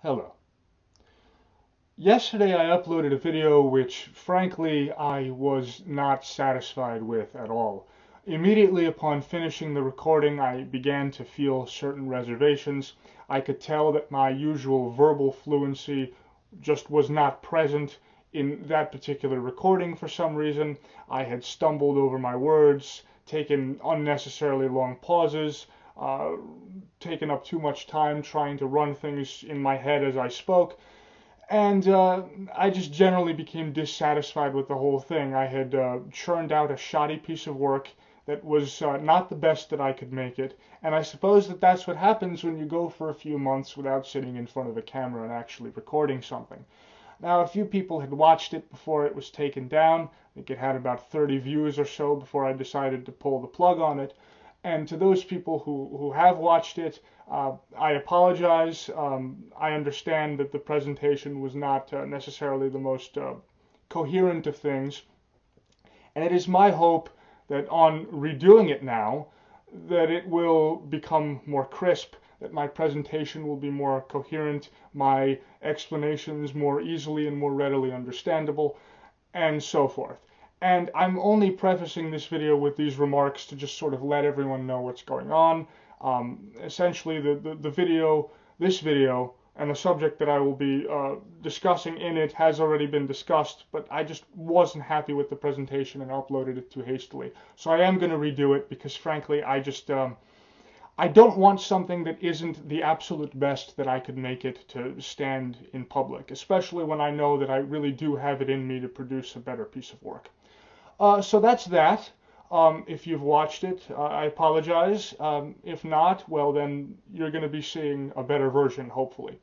Hello. Yesterday I uploaded a video which, frankly, I was not satisfied with at all. Immediately upon finishing the recording, I began to feel certain reservations. I could tell that my usual verbal fluency just was not present in that particular recording for some reason. I had stumbled over my words, taken unnecessarily long pauses, uh, taken up too much time trying to run things in my head as I spoke, and I just generally became dissatisfied with the whole thing. I had churned out a shoddy piece of work that was not the best that I could make it, and I suppose that that's what happens when you go for a few months without sitting in front of a camera and actually recording something. Now, a few people had watched it before it was taken down. I think it had about 30 views or so before I decided to pull the plug on it. And to those people who have watched it, I apologize. I understand that the presentation was not necessarily the most coherent of things. And it is my hope that on redoing it now, that it will become more crisp, that my presentation will be more coherent, my explanations more easily and more readily understandable, and so forth. And I'm only prefacing this video with these remarks to just sort of let everyone know what's going on. Essentially, this video, and the subject that I will be discussing in it has already been discussed, but I just wasn't happy with the presentation and uploaded it too hastily. So I am going to redo it because, frankly, I don't want something that isn't the absolute best that I could make it to stand in public, especially when I know that I really do have it in me to produce a better piece of work. So that's that. If you've watched it, I apologize. If not, well, then you're going to be seeing a better version, hopefully.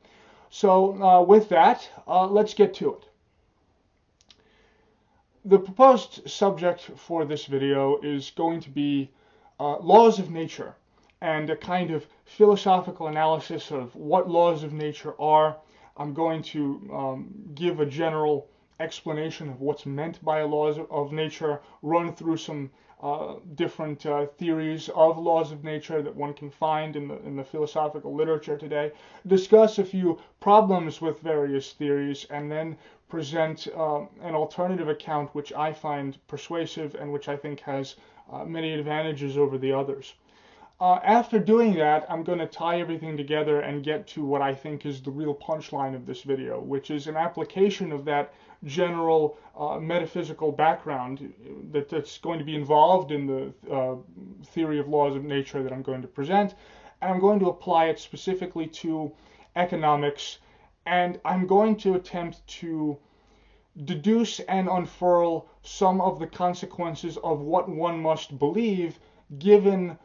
So with that, let's get to it. The proposed subject for this video is going to be laws of nature and a kind of philosophical analysis of what laws of nature are. I'm going to give a general explanation of what's meant by laws of nature, run through some different theories of laws of nature that one can find in the philosophical literature today, discuss a few problems with various theories, and then present an alternative account which I find persuasive and which I think has many advantages over the others. After doing that, I'm going to tie everything together and get to what I think is the real punchline of this video, which is an application of that general metaphysical background that's going to be involved in the theory of laws of nature that I'm going to present. And I'm going to apply it specifically to economics, and I'm going to attempt to deduce and unfurl some of the consequences of what one must believe given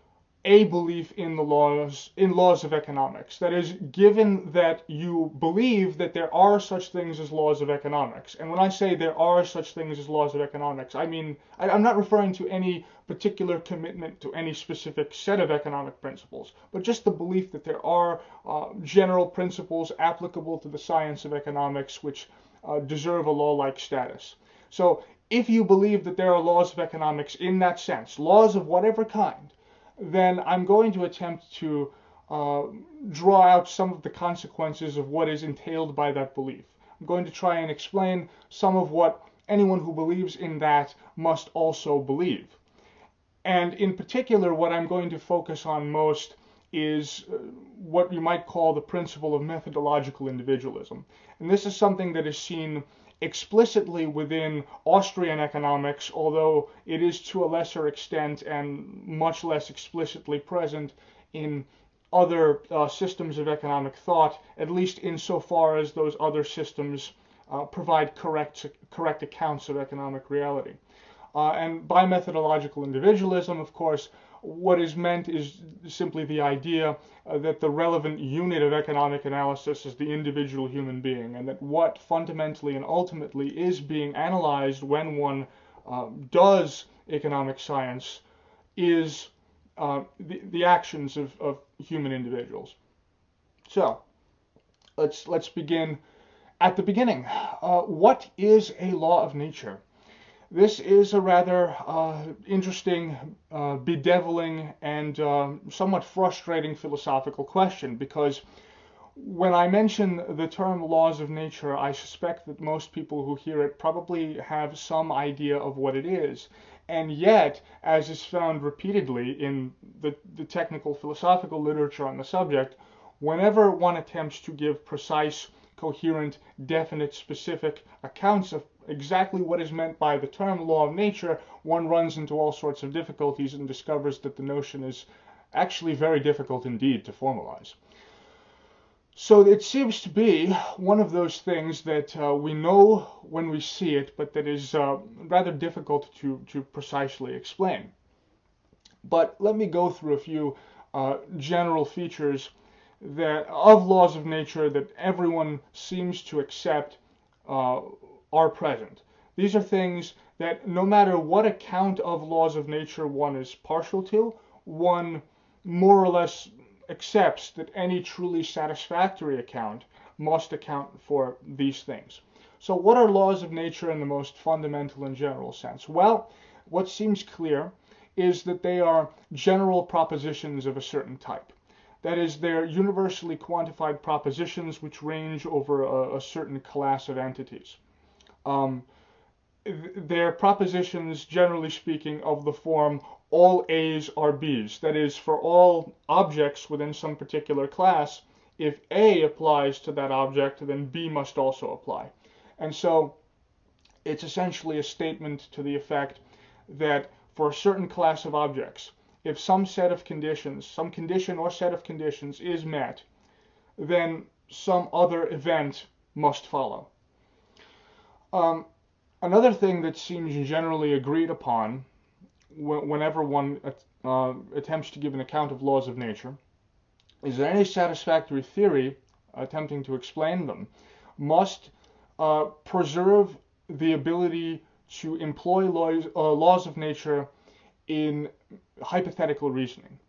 a belief in laws of economics. That is, given that you believe that there are such things as laws of economics. And when I say there are such things as laws of economics, I mean, I'm not referring to any particular commitment to any specific set of economic principles, but just the belief that there are general principles applicable to the science of economics which deserve a law-like status. So if you believe that there are laws of economics in that sense, laws of whatever kind, then I'm going to attempt to draw out some of the consequences of what is entailed by that belief. I'm going to try and explain some of what anyone who believes in that must also believe. And in particular, what I'm going to focus on most is what you might call the principle of methodological individualism. And this is something that is seen explicitly within Austrian economics, although it is to a lesser extent and much less explicitly present in other systems of economic thought, at least insofar as those other systems provide correct accounts of economic reality. And by methodological individualism, of course, what is meant is simply the idea that the relevant unit of economic analysis is the individual human being, and that what fundamentally and ultimately is being analyzed when one does economic science is the actions of human individuals. So let's begin at the beginning. What is a law of nature? This is a rather interesting, bedeviling, and somewhat frustrating philosophical question, because When I mention the term laws of nature, I suspect that most people who hear it probably have some idea of what it is. And yet, as is found repeatedly in the technical philosophical literature on the subject, whenever one attempts to give precise, coherent, definite, specific accounts of exactly what is meant by the term law of nature, one runs into all sorts of difficulties and discovers that the notion is actually very difficult indeed to formalize. So it seems to be one of those things that we know when we see it, but that is rather difficult to precisely explain. But let me go through a few general features of laws of nature that everyone seems to accept are present. These are things that no matter what account of laws of nature one is partial to, one more or less accepts that any truly satisfactory account must account for these things. So what are laws of nature in the most fundamental and general sense? Well, what seems clear is that they are general propositions of a certain type. That is, they're universally quantified propositions which range over a certain class of entities. They're propositions, generally speaking, of the form all A's are B's. That is, for all objects within some particular class, if A applies to that object, then B must also apply. And so it's essentially a statement to the effect that for a certain class of objects, if some set of conditions, some condition or set of conditions is met, then some other event must follow. Another thing that seems generally agreed upon whenever one attempts to give an account of laws of nature is that any satisfactory theory attempting to explain them must preserve the ability to employ laws of nature in hypothetical reasoning.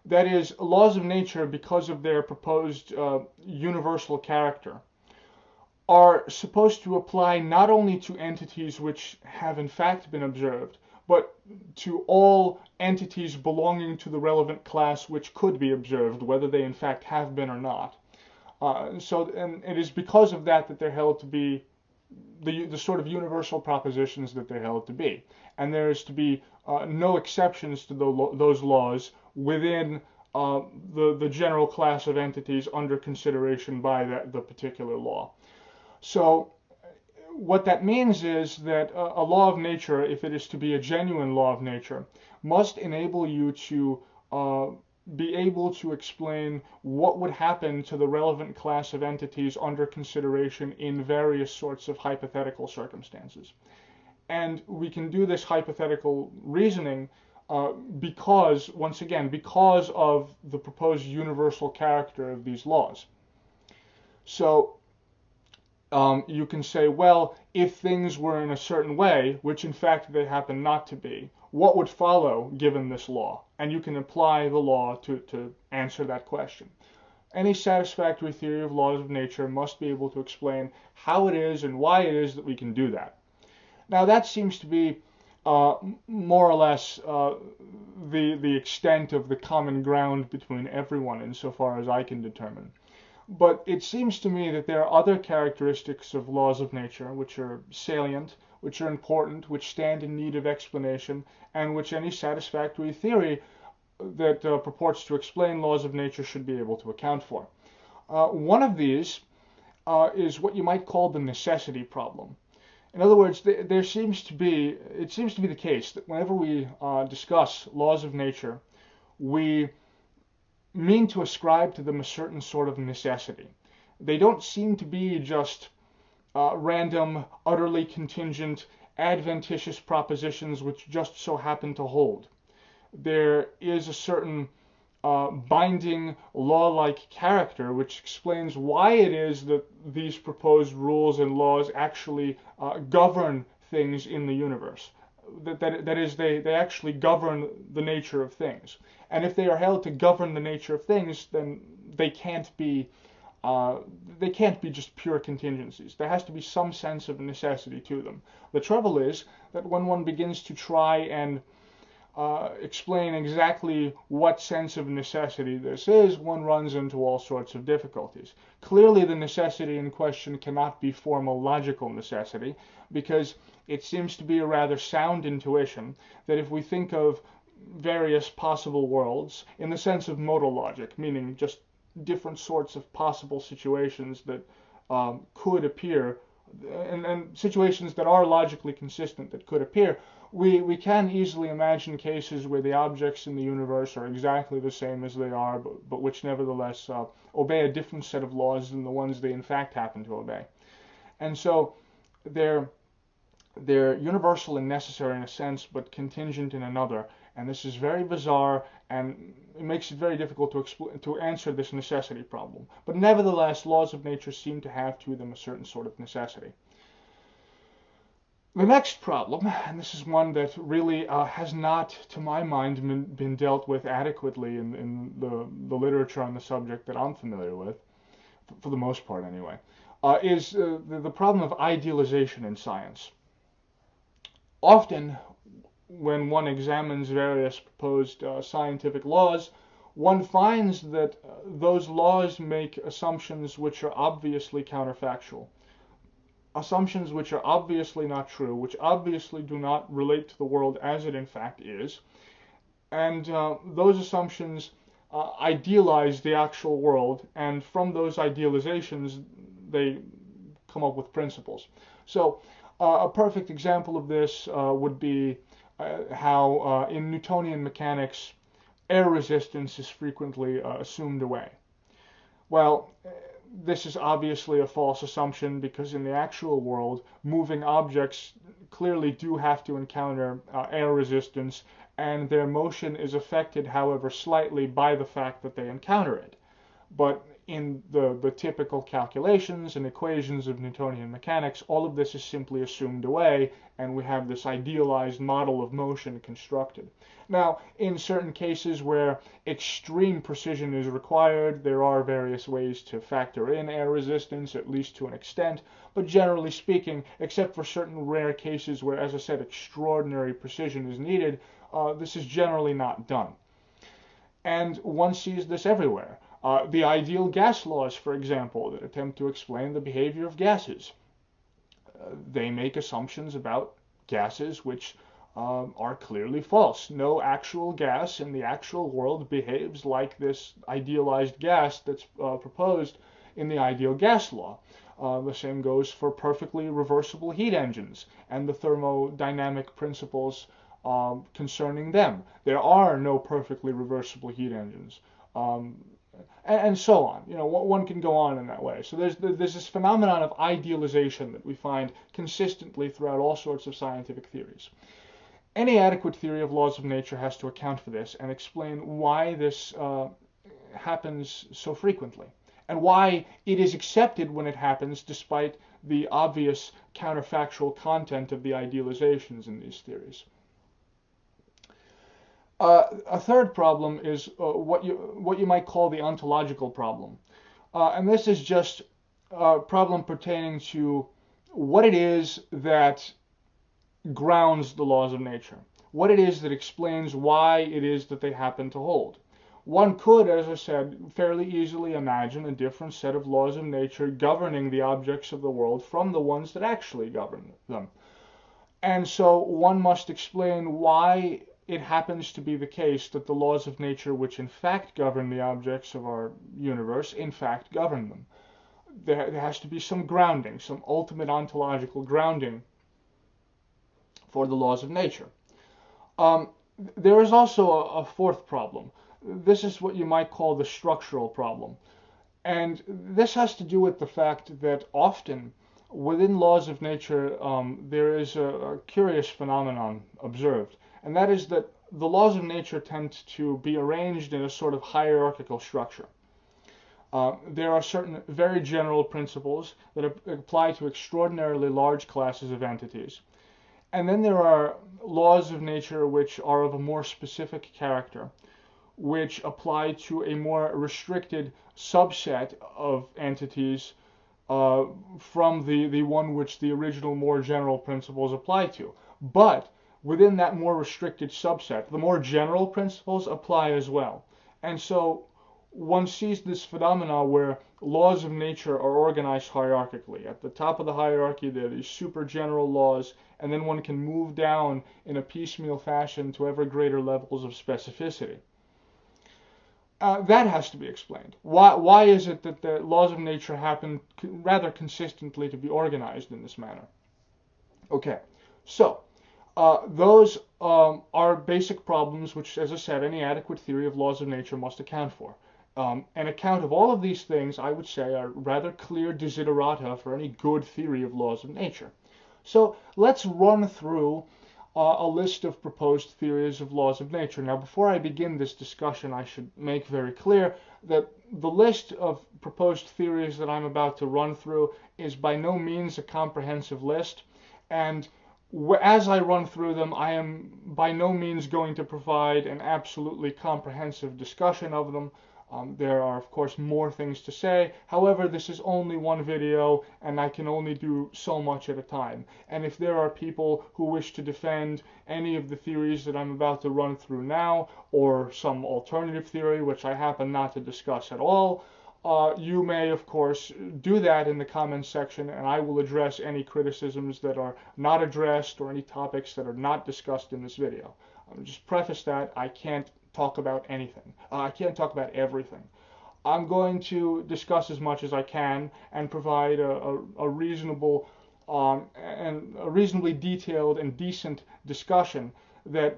That is, laws of nature, because of their proposed universal character, are supposed to apply not only to entities which have in fact been observed, but to all entities belonging to the relevant class which could be observed, whether they in fact have been or not. And it is because of that that they're held to be the sort of universal propositions that they're held to be. And there is to be no exceptions to those laws within the general class of entities under consideration by the particular law. So what that means is that a law of nature, if it is to be a genuine law of nature, must enable you to be able to explain what would happen to the relevant class of entities under consideration in various sorts of hypothetical circumstances. And we can do this hypothetical reasoning because, once again, because of the proposed universal character of these laws. So you can say, well, if things were in a certain way, which in fact they happen not to be, what would follow given this law? And you can apply the law to answer that question. Any satisfactory theory of laws of nature must be able to explain how it is and why it is that we can do that. Now that seems to be more or less the extent of the common ground between everyone insofar as I can determine. But it seems to me that there are other characteristics of laws of nature which are salient, which are important, which stand in need of explanation, and which any satisfactory theory that purports to explain laws of nature should be able to account for. One of these is what you might call the necessity problem. In other words, it seems to be the case that whenever we discuss laws of nature, we mean to ascribe to them a certain sort of necessity. They don't seem to be just random, utterly contingent, adventitious propositions which just so happen to hold. There is a certain binding, law-like character which explains why it is that these proposed rules and laws actually govern things in the universe. That is, they actually govern the nature of things. And if they are held to govern the nature of things, then they can't be just pure contingencies. There has to be some sense of necessity to them. The trouble is that when one begins to try and explain exactly what sense of necessity this is, one runs into all sorts of difficulties. Clearly, the necessity in question cannot be formal logical necessity, because it seems to be a rather sound intuition that if we think of various possible worlds in the sense of modal logic, meaning just different sorts of possible situations that could appear, and situations that are logically consistent that could appear, we can easily imagine cases where the objects in the universe are exactly the same as they are, but which nevertheless obey a different set of laws than the ones they in fact happen to obey. And so they're universal and necessary in a sense, but contingent in another. And this is very bizarre, and it makes it very difficult to answer this necessity problem. But nevertheless, laws of nature seem to have to them a certain sort of necessity. The next problem, and this is one that really has not, to my mind, been dealt with adequately in the literature on the subject that I'm familiar with, for the most part anyway, is the problem of idealization in science. Often, when one examines various proposed scientific laws, one finds that those laws make assumptions which are obviously counterfactual. Assumptions which are obviously not true, which obviously do not relate to the world as it in fact is. And those assumptions idealize the actual world, and from those idealizations, they come up with principles. So a perfect example of this would be how in Newtonian mechanics, air resistance is frequently assumed away. Well, this is obviously a false assumption, because in the actual world, moving objects clearly do have to encounter air resistance, and their motion is affected, however slightly, by the fact that they encounter it. But in the typical calculations and equations of Newtonian mechanics, all of this is simply assumed away, and we have this idealized model of motion constructed. Now, in certain cases where extreme precision is required, there are various ways to factor in air resistance, at least to an extent, but generally speaking, except for certain rare cases where, as I said, extraordinary precision is needed, this is generally not done. And one sees this everywhere. The ideal gas laws, for example, that attempt to explain the behavior of gases. They make assumptions about gases which are clearly false. No actual gas in the actual world behaves like this idealized gas that's proposed in the ideal gas law. The same goes for perfectly reversible heat engines and the thermodynamic principles concerning them. There are no perfectly reversible heat engines. And so on. You know, one can go on in that way. So there's this phenomenon of idealization that we find consistently throughout all sorts of scientific theories. Any adequate theory of laws of nature has to account for this and explain why this happens so frequently, and why it is accepted when it happens despite the obvious counterfactual content of the idealizations in these theories. A third problem is what you might call the ontological problem. And this is just a problem pertaining to what it is that grounds the laws of nature, what it is that explains why it is that they happen to hold. One could, as I said, fairly easily imagine a different set of laws of nature governing the objects of the world from the ones that actually govern them. And so one must explain why it happens to be the case that the laws of nature which in fact govern the objects of our universe in fact govern them. There has to be some grounding, some ultimate ontological grounding for the laws of nature. There is also a fourth problem. This is what you might call the structural problem. And this has to do with the fact that often within laws of nature there is a curious phenomenon observed. And that is that the laws of nature tend to be arranged in a sort of hierarchical structure. There are certain very general principles that apply to extraordinarily large classes of entities. And then there are laws of nature which are of a more specific character, which apply to a more restricted subset of entities from the one which the original more general principles apply to. But within that more restricted subset, the more general principles apply as well. And so one sees this phenomena where laws of nature are organized hierarchically. At the top of the hierarchy, there are these super general laws, and then one can move down in a piecemeal fashion to ever greater levels of specificity. That has to be explained. Why is it that the laws of nature happen rather consistently to be organized in this manner? Okay, so those are basic problems which, as I said, any adequate theory of laws of nature must account for. An account of all of these things, I would say, are rather clear desiderata for any good theory of laws of nature. So let's run through a list of proposed theories of laws of nature. Now, before I begin this discussion, I should make very clear that the list of proposed theories that I'm about to run through is by no means a comprehensive list, and as I run through them, I am by no means going to provide an absolutely comprehensive discussion of them. There are, of course, more things to say. However, this is only one video, and I can only do so much at a time. And if there are people who wish to defend any of the theories that I'm about to run through now, or some alternative theory, which I happen not to discuss at all, you may, of course, do that in the comments section, and I will address any criticisms that are not addressed or any topics that are not discussed in this video. Just preface that I can't talk about anything. I can't talk about everything. I'm going to discuss as much as I can and provide a reasonable and a reasonably detailed and decent discussion that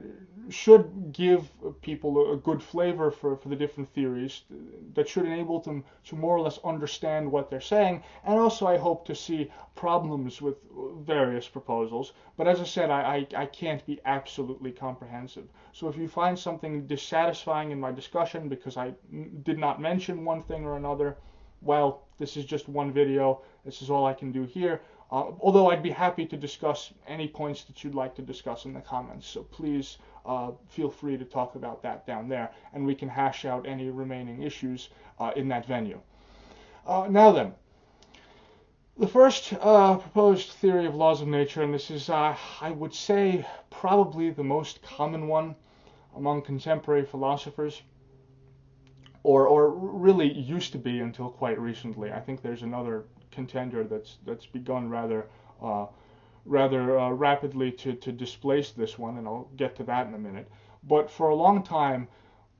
should give people a good flavor for the different theories, that should enable them to more or less understand what they're saying, and also I hope to see problems with various proposals. But as I said, I can't be absolutely comprehensive. So if you find something dissatisfying in my discussion because I did not mention one thing or another, well, this is just one video. This is all I can do here. Although I'd be happy to discuss any points that you'd like to discuss in the comments, so please feel free to talk about that down there, and we can hash out any remaining issues in that venue. Now then, the first proposed theory of laws of nature, and this is, I would say, probably the most common one among contemporary philosophers, or really used to be until quite recently. I think there's another contender that's begun rather rapidly to displace this one, and I'll get to that in a minute. But for a long time,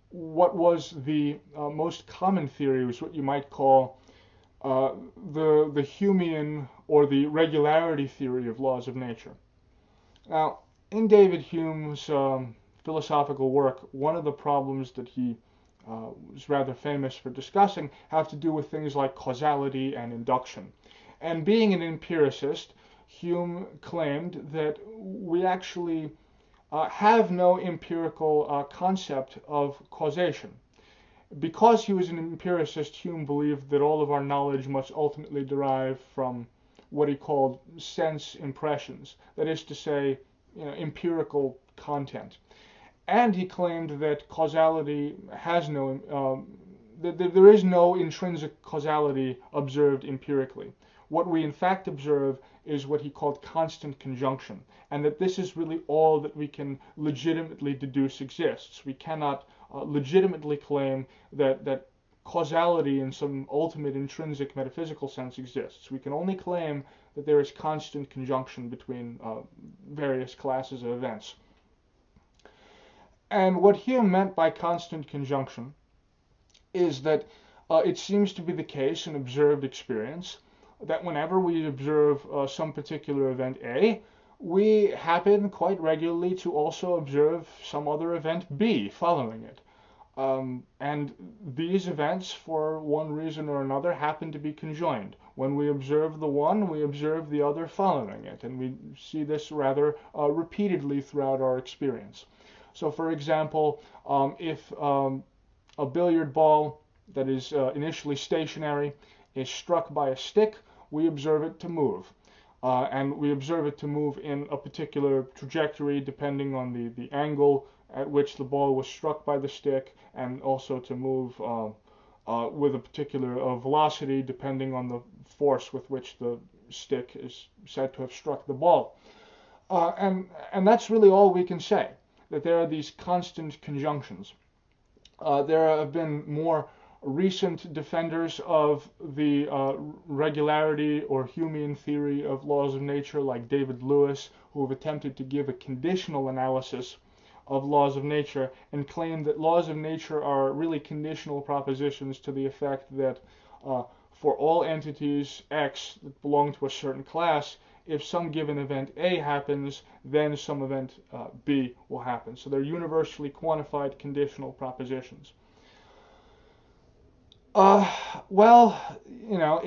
what was the most common theory was what you might call the Humean or the regularity theory of laws of nature. Now, in David Hume's philosophical work, one of the problems that he was rather famous for discussing have to do with things like causality and induction. And being an empiricist, Hume claimed that we actually have no empirical concept of causation. Because he was an empiricist, Hume believed that all of our knowledge must ultimately derive from what he called sense impressions, that is to say, empirical content. And he claimed that causality has no, there is no intrinsic causality observed empirically. What we in fact observe is what he called constant conjunction, and that this is really all that we can legitimately deduce exists. We cannot legitimately claim that causality in some ultimate intrinsic metaphysical sense exists. We can only claim that there is constant conjunction between various classes of events. And what Hume meant by constant conjunction is that it seems to be the case in observed experience that whenever we observe some particular event A, we happen quite regularly to also observe some other event B following it. And these events, for one reason or another, happen to be conjoined. When we observe the one, we observe the other following it, and we see this rather repeatedly throughout our experience. So, for example, if a billiard ball that is initially stationary is struck by a stick, we observe it to move. And we observe it to move in a particular trajectory depending on the angle at which the ball was struck by the stick, and also to move with a particular velocity depending on the force with which the stick is said to have struck the ball. And that's really all we can say, that there are these constant conjunctions. There have been more recent defenders of the regularity or Humean theory of laws of nature, like David Lewis, who have attempted to give a conditional analysis of laws of nature and claim that laws of nature are really conditional propositions to the effect that for all entities X that belong to a certain class, if some given event A happens, then some event B will happen. So they're universally quantified conditional propositions. Well, you know,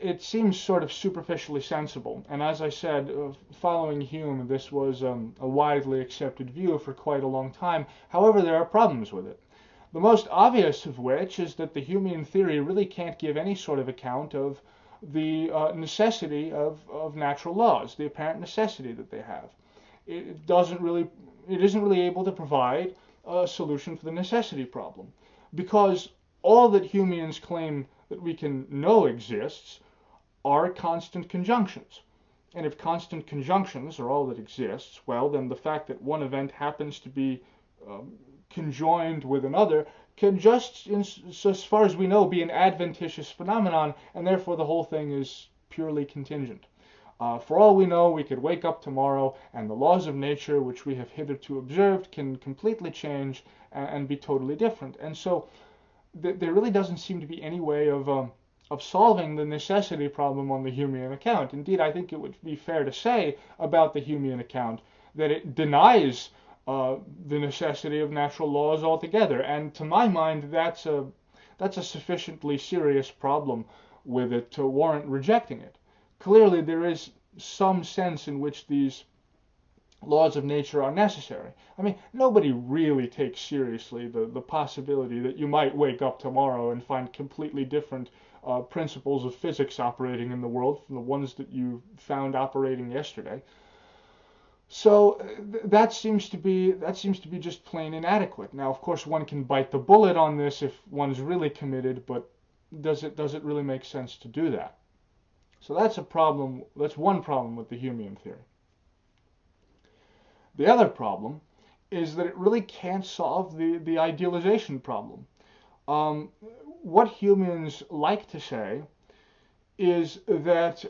it seems sort of superficially sensible, and as I said, following Hume, this was a widely accepted view for quite a long time. However, there are problems with it. The most obvious of which is that the Humean theory really can't give any sort of account of the necessity of natural laws, the apparent necessity that they have. It isn't really able to provide a solution for the necessity problem, because all that Humeans claim that we can know exists are constant conjunctions. And if constant conjunctions are all that exists, well, then the fact that one event happens to be conjoined with another can just, as far as we know, be an adventitious phenomenon, and therefore the whole thing is purely contingent. For all we know, we could wake up tomorrow, and the laws of nature, which we have hitherto observed, can completely change and be totally different. And so there really doesn't seem to be any way of solving the necessity problem on the Humean account. Indeed, I think it would be fair to say about the Humean account that it denies the necessity of natural laws altogether. And to my mind, that's a sufficiently serious problem with it to warrant rejecting it. Clearly, there is some sense in which these laws of nature are necessary. I mean, nobody really takes seriously the possibility that you might wake up tomorrow and find completely different principles of physics operating in the world from the ones that you found operating yesterday. So that seems to be just plain inadequate. Now, of course, one can bite the bullet on this if one's really committed, but does it really make sense to do that? So that's a problem. That's one problem with the Humean theory. The other problem is that it really can't solve the idealization problem. What humans like to say is that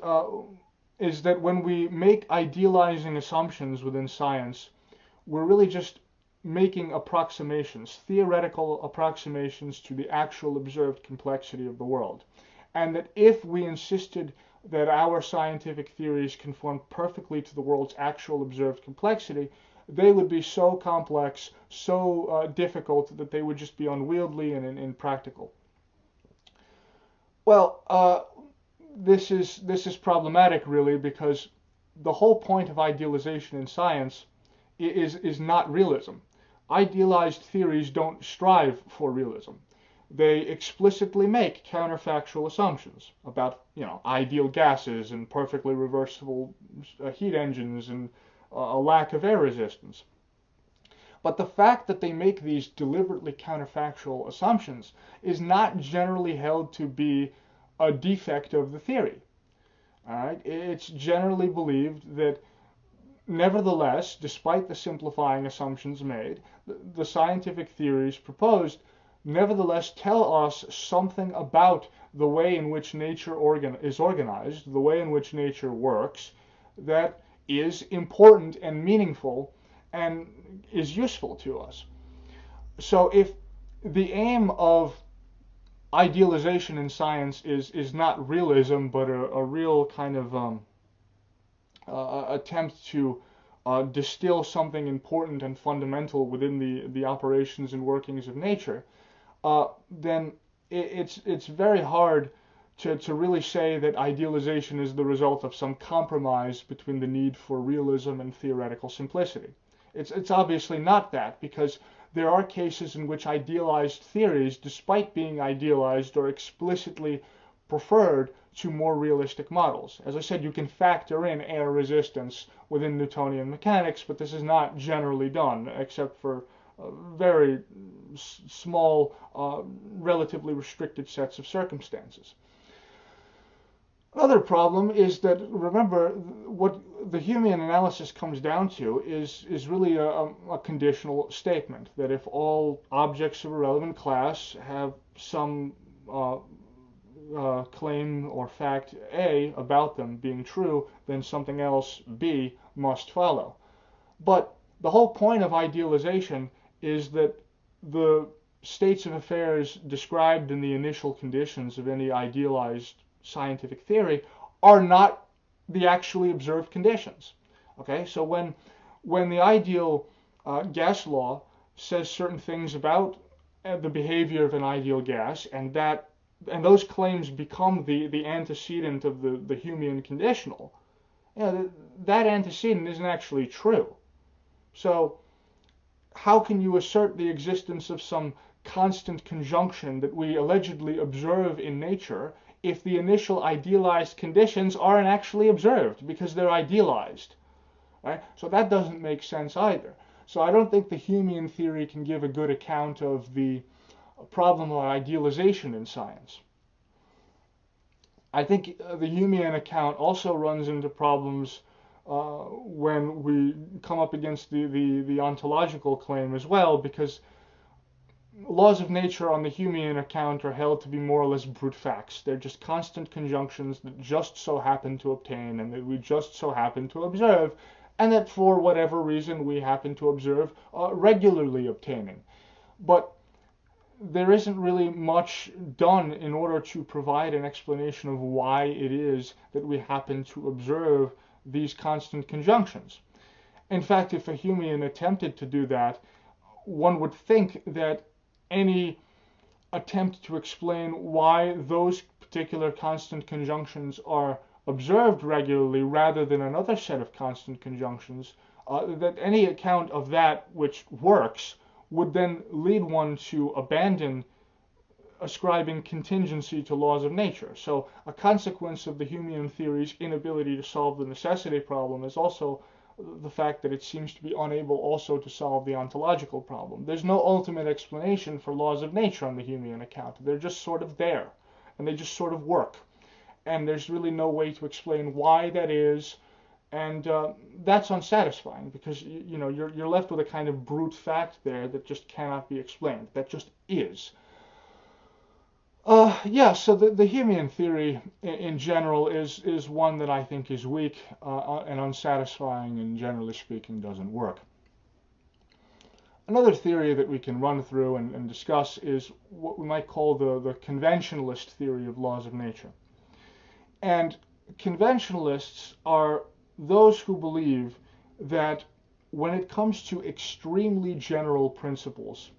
when we make idealizing assumptions within science, we're really just making approximations, theoretical approximations to the actual observed complexity of the world. And that if we insisted that our scientific theories conform perfectly to the world's actual observed complexity, they would be so complex, so difficult, that they would just be unwieldy and impractical. Well, this is problematic, really, because the whole point of idealization in science is not realism. Idealized theories don't strive for realism. They explicitly make counterfactual assumptions about, ideal gases and perfectly reversible heat engines and a lack of air resistance. But the fact that they make these deliberately counterfactual assumptions is not generally held to be a defect of the theory. All right? It's generally believed that, nevertheless, despite the simplifying assumptions made, the scientific theories proposed nevertheless tell us something about the way in which nature is organized, the way in which nature works, that is important and meaningful and is useful to us. So if the aim of idealization in science is not realism, but a real kind of attempt to distill something important and fundamental within the operations and workings of nature, then it's very hard to really say that idealization is the result of some compromise between the need for realism and theoretical simplicity. It's obviously not that, because there are cases in which idealized theories, despite being idealized, are explicitly preferred to more realistic models. As I said, you can factor in air resistance within Newtonian mechanics, but this is not generally done, except for very small, relatively restricted sets of circumstances. Another problem is that, remember, what the Humean analysis comes down to is really a conditional statement that if all objects of a relevant class have some claim or fact A about them being true, then something else B must follow. But the whole point of idealization is that the states of affairs described in the initial conditions of any idealized scientific theory are not the actually observed conditions. Okay, so when the ideal gas law says certain things about the behavior of an ideal gas, and those claims become the antecedent of the Humean conditional, that antecedent isn't actually true. So how can you assert the existence of some constant conjunction that we allegedly observe in nature if the initial idealized conditions aren't actually observed because they're idealized? Right? So that doesn't make sense either. So I don't think the Humean theory can give a good account of the problem of idealization in science. I think the Humean account also runs into problems when we come up against the ontological claim as well, because laws of nature on the Humean account are held to be more or less brute facts. They're just constant conjunctions that just so happen to obtain and that we just so happen to observe, and that for whatever reason we happen to observe regularly obtaining. But there isn't really much done in order to provide an explanation of why it is that we happen to observe these constant conjunctions. In fact, if a Humean attempted to do that, one would think that any attempt to explain why those particular constant conjunctions are observed regularly rather than another set of constant conjunctions, that any account of that which works would then lead one to abandon ascribing contingency to laws of nature. So a consequence of the Humean theory's inability to solve the necessity problem is also the fact that it seems to be unable also to solve the ontological problem. There's no ultimate explanation for laws of nature on the Humean account. They're just sort of there, and they just sort of work. And there's really no way to explain why that is, and that's unsatisfying because you're left with a kind of brute fact there that just cannot be explained. That just is. So the Humean theory in general is one that I think is weak and unsatisfying, and generally speaking doesn't work. Another theory that we can run through and discuss is what we might call the conventionalist theory of laws of nature. And conventionalists are those who believe that when it comes to extremely general principles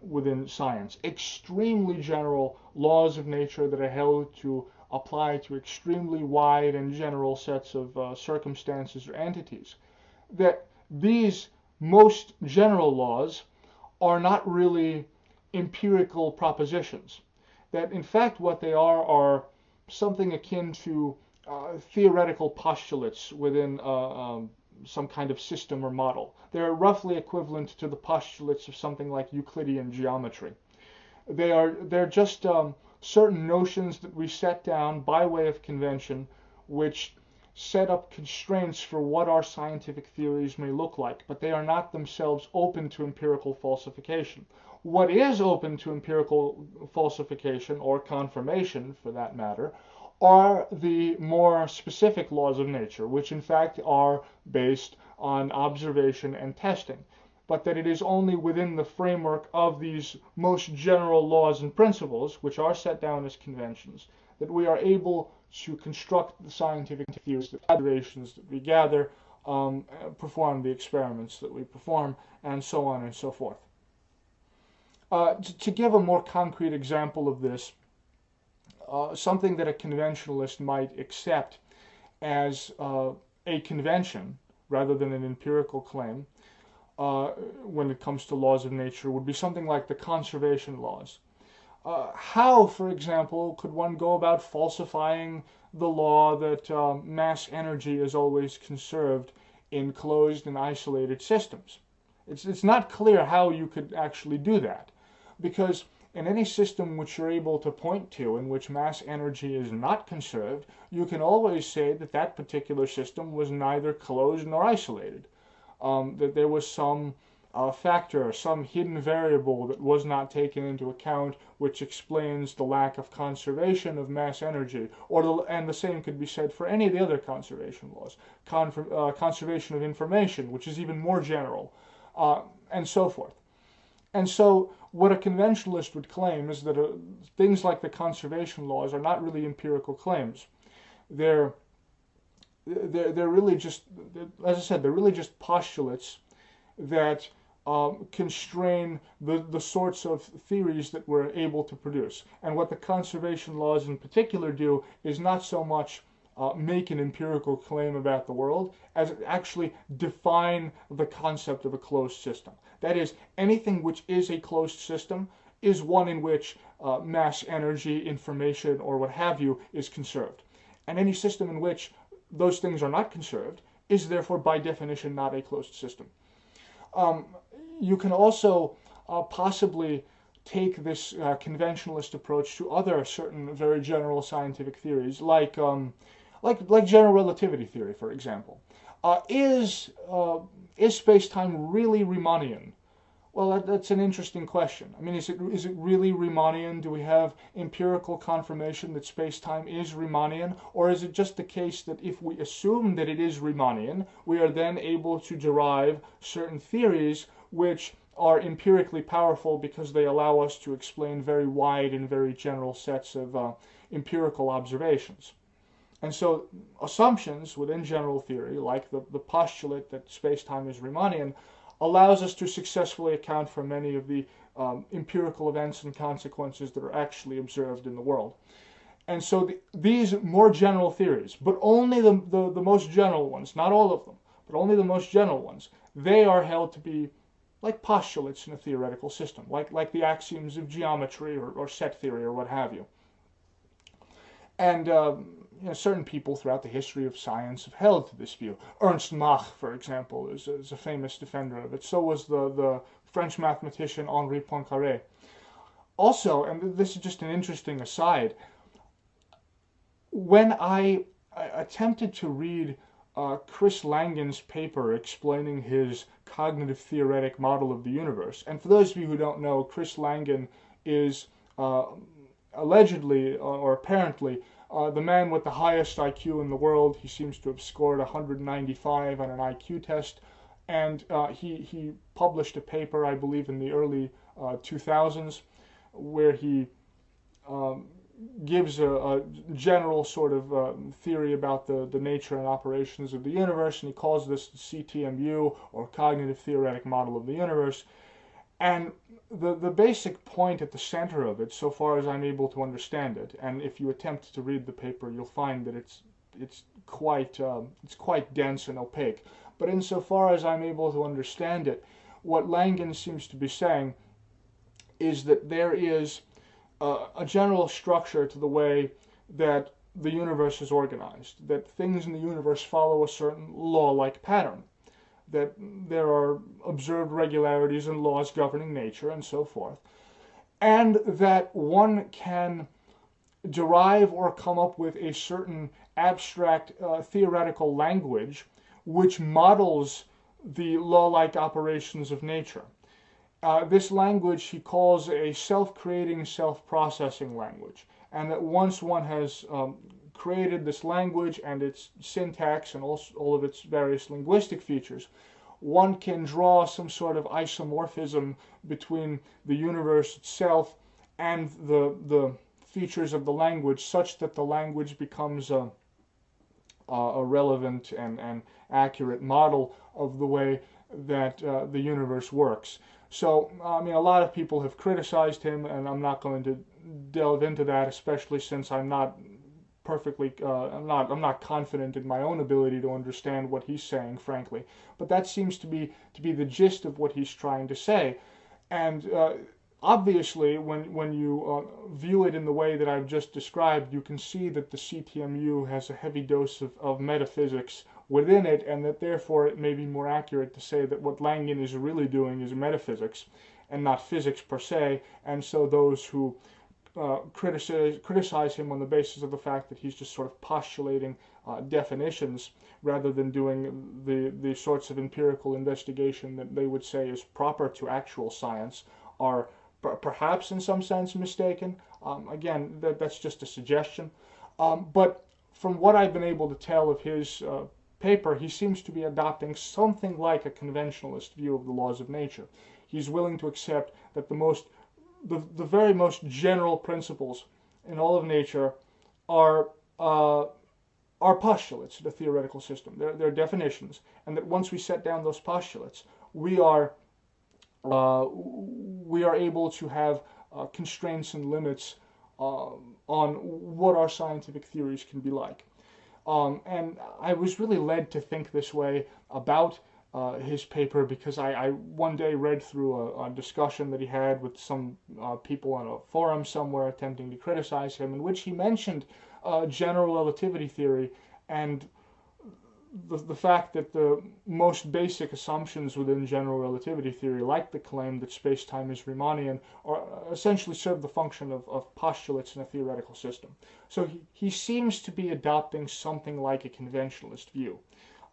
within science, extremely general laws of nature that are held to apply to extremely wide and general sets of circumstances or entities, that these most general laws are not really empirical propositions. That in fact what they are something akin to theoretical postulates within some kind of system or model. They're roughly equivalent to the postulates of something like Euclidean geometry. They're just certain notions that we set down by way of convention, which set up constraints for what our scientific theories may look like, but they are not themselves open to empirical falsification. What is open to empirical falsification, or confirmation for that matter, are the more specific laws of nature, which in fact are based on observation and testing, but that it is only within the framework of these most general laws and principles, which are set down as conventions, that we are able to construct the scientific theories, the observations that we gather, perform the experiments that we perform, and so on and so forth. To give a more concrete example of this, something that a conventionalist might accept as a convention rather than an empirical claim when it comes to laws of nature would be something like the conservation laws. How, for example, could one go about falsifying the law that mass energy is always conserved in closed and isolated systems? It's not clear how you could actually do that, because in any system which you're able to point to in which mass energy is not conserved, you can always say that that particular system was neither closed nor isolated. That there was some factor, some hidden variable that was not taken into account, which explains the lack of conservation of mass energy. And the same could be said for any of the other conservation laws. Conservation of information, which is even more general, and so forth. And so what a conventionalist would claim is that things like the conservation laws are not really empirical claims. They're really just, as I said, they're really just postulates that constrain the sorts of theories that we're able to produce. And what the conservation laws in particular do is not so much make an empirical claim about the world as actually define the concept of a closed system. That is, anything which is a closed system is one in which mass energy, information, or what have you is conserved. And any system in which those things are not conserved is therefore by definition not a closed system. You can also possibly take this conventionalist approach to other certain very general scientific theories, like general relativity theory, for example. Is space-time really Riemannian? Well, that's an interesting question. I mean, is it really Riemannian? Do we have empirical confirmation that space-time is Riemannian? Or is it just the case that if we assume that it is Riemannian, we are then able to derive certain theories which are empirically powerful because they allow us to explain very wide and very general sets of empirical observations? And so assumptions within general theory, like the postulate that space-time is Riemannian, allows us to successfully account for many of the empirical events and consequences that are actually observed in the world. And so these more general theories, but only the most general ones, not all of them, but only the most general ones, they are held to be like postulates in a theoretical system, like the axioms of geometry or set theory or what have you. And certain people throughout the history of science have held to this view. Ernst Mach, for example, is a famous defender of it. So was the French mathematician Henri Poincaré. Also, and this is just an interesting aside, when I attempted to read Chris Langen's paper explaining his cognitive theoretic model of the universe, and for those of you who don't know, Chris Langen is allegedly or apparently the man with the highest IQ in the world. He seems to have scored 195 on an IQ test, and he published a paper, I believe, in the early 2000s, where he gives a general sort of theory about the nature and operations of the universe, and he calls this the CTMU, or Cognitive Theoretic Model of the Universe. And the basic point at the center of it, so far as I'm able to understand it, and if you attempt to read the paper, you'll find that it's quite dense and opaque. But insofar as I'm able to understand it, what Langen seems to be saying is that there is a general structure to the way that the universe is organized, that things in the universe follow a certain law-like pattern, that there are observed regularities and laws governing nature and so forth, and that one can derive or come up with a certain abstract theoretical language which models the law-like operations of nature. This language he calls a self-creating, self-processing language, and that once one has created this language and its syntax and all of its various linguistic features, one can draw some sort of isomorphism between the universe itself and the features of the language, such that the language becomes a relevant and accurate model of the way that the universe works. So, I mean, a lot of people have criticized him, and I'm not going to delve into that, especially since I'm not I'm not confident in my own ability to understand what he's saying, frankly. But that seems to be the gist of what he's trying to say. And obviously, when you view it in the way that I've just described, you can see that the CTMU has a heavy dose of metaphysics within it, and that therefore it may be more accurate to say that what Langen is really doing is metaphysics, and not physics per se, and so those who criticize him on the basis of the fact that he's just sort of postulating definitions rather than doing the sorts of empirical investigation that they would say is proper to actual science are perhaps in some sense mistaken. Again, that's just a suggestion. But from what I've been able to tell of his paper, he seems to be adopting something like a conventionalist view of the laws of nature. He's willing to accept that the very most general principles in all of nature are postulates in a theoretical system. They're definitions, and that once we set down those postulates, we are able to have constraints and limits on what our scientific theories can be like. And I was really led to think this way about his paper because I one day read through a discussion that he had with some people on a forum somewhere attempting to criticize him, in which he mentioned general relativity theory and the fact that the most basic assumptions within general relativity theory, like the claim that space-time is Riemannian, are essentially serve the function of postulates in a theoretical system. So he seems to be adopting something like a conventionalist view.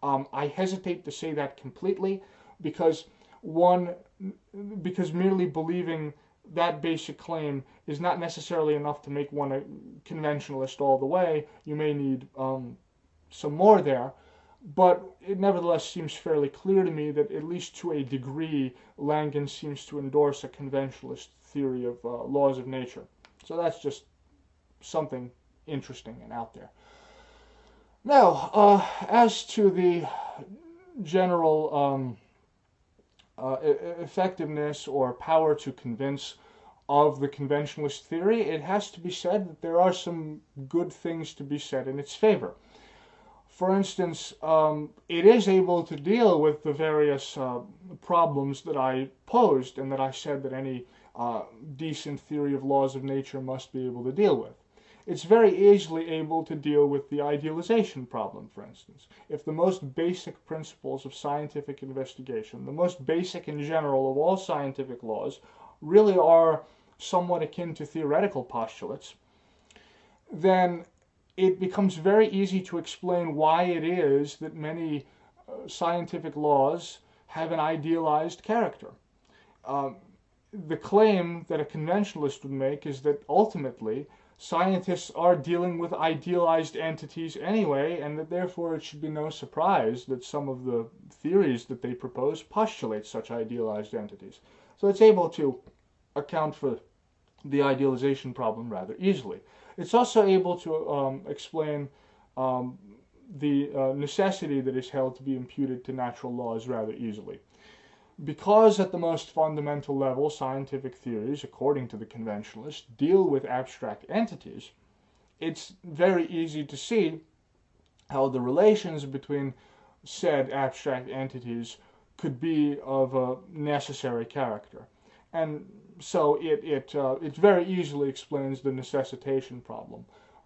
I hesitate to say that completely because merely believing that basic claim is not necessarily enough to make one a conventionalist all the way. You may need some more there. But it nevertheless seems fairly clear to me that, at least to a degree, Langen seems to endorse a conventionalist theory of laws of nature. So that's just something interesting and out there. Now, as to the general effectiveness or power to convince of the conventionalist theory, it has to be said that there are some good things to be said in its favor. For instance, it is able to deal with the various problems that I posed and that I said that any decent theory of laws of nature must be able to deal with. It's very easily able to deal with the idealization problem, for instance. If the most basic principles of scientific investigation, the most basic in general of all scientific laws, really are somewhat akin to theoretical postulates, then it becomes very easy to explain why it is that many scientific laws have an idealized character. The claim that a conventionalist would make is that ultimately scientists are dealing with idealized entities anyway, and that therefore it should be no surprise that some of the theories that they propose postulate such idealized entities. So it's able to account for the idealization problem rather easily. It's also able to explain the necessity that is held to be imputed to natural laws rather easily. Because at the most fundamental level, scientific theories, according to the conventionalists, deal with abstract entities, it's very easy to see how the relations between said abstract entities could be of a necessary character. And so it very easily explains the necessitation problem,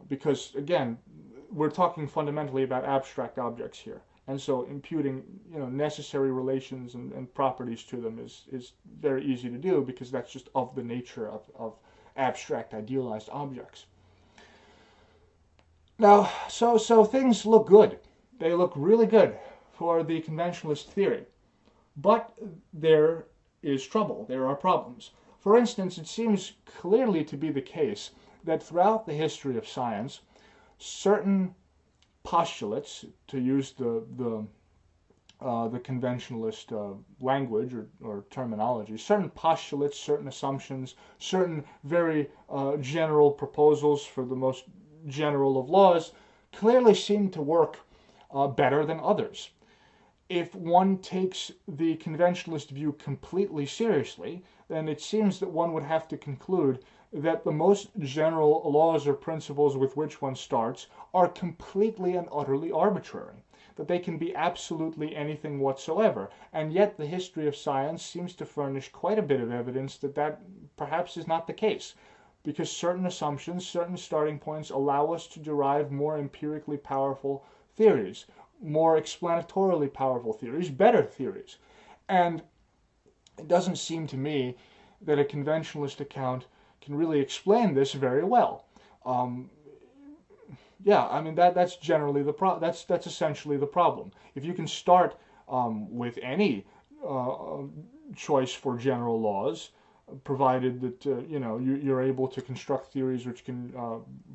because again, we're talking fundamentally about abstract objects here, and so imputing necessary relations and properties to them is very easy to do, because that's just of the nature of abstract idealized objects. Now, so things look good. They look really good for the conventionalist theory, but there is trouble. There are problems. For instance, it seems clearly to be the case that throughout the history of science, certain postulates, to use the conventionalist language or terminology, certain postulates, certain assumptions, certain very general proposals for the most general of laws clearly seem to work better than others. If one takes the conventionalist view completely seriously, then it seems that one would have to conclude that the most general laws or principles with which one starts are completely and utterly arbitrary, that they can be absolutely anything whatsoever. And yet the history of science seems to furnish quite a bit of evidence that that perhaps is not the case, because certain assumptions, certain starting points allow us to derive more empirically powerful theories, more explanatorily powerful theories, better theories. And it doesn't seem to me that a conventionalist account can really explain this very well. Um, yeah, I mean that's generally that's essentially the problem. If you can start with any choice for general laws, provided that you're able to construct theories which can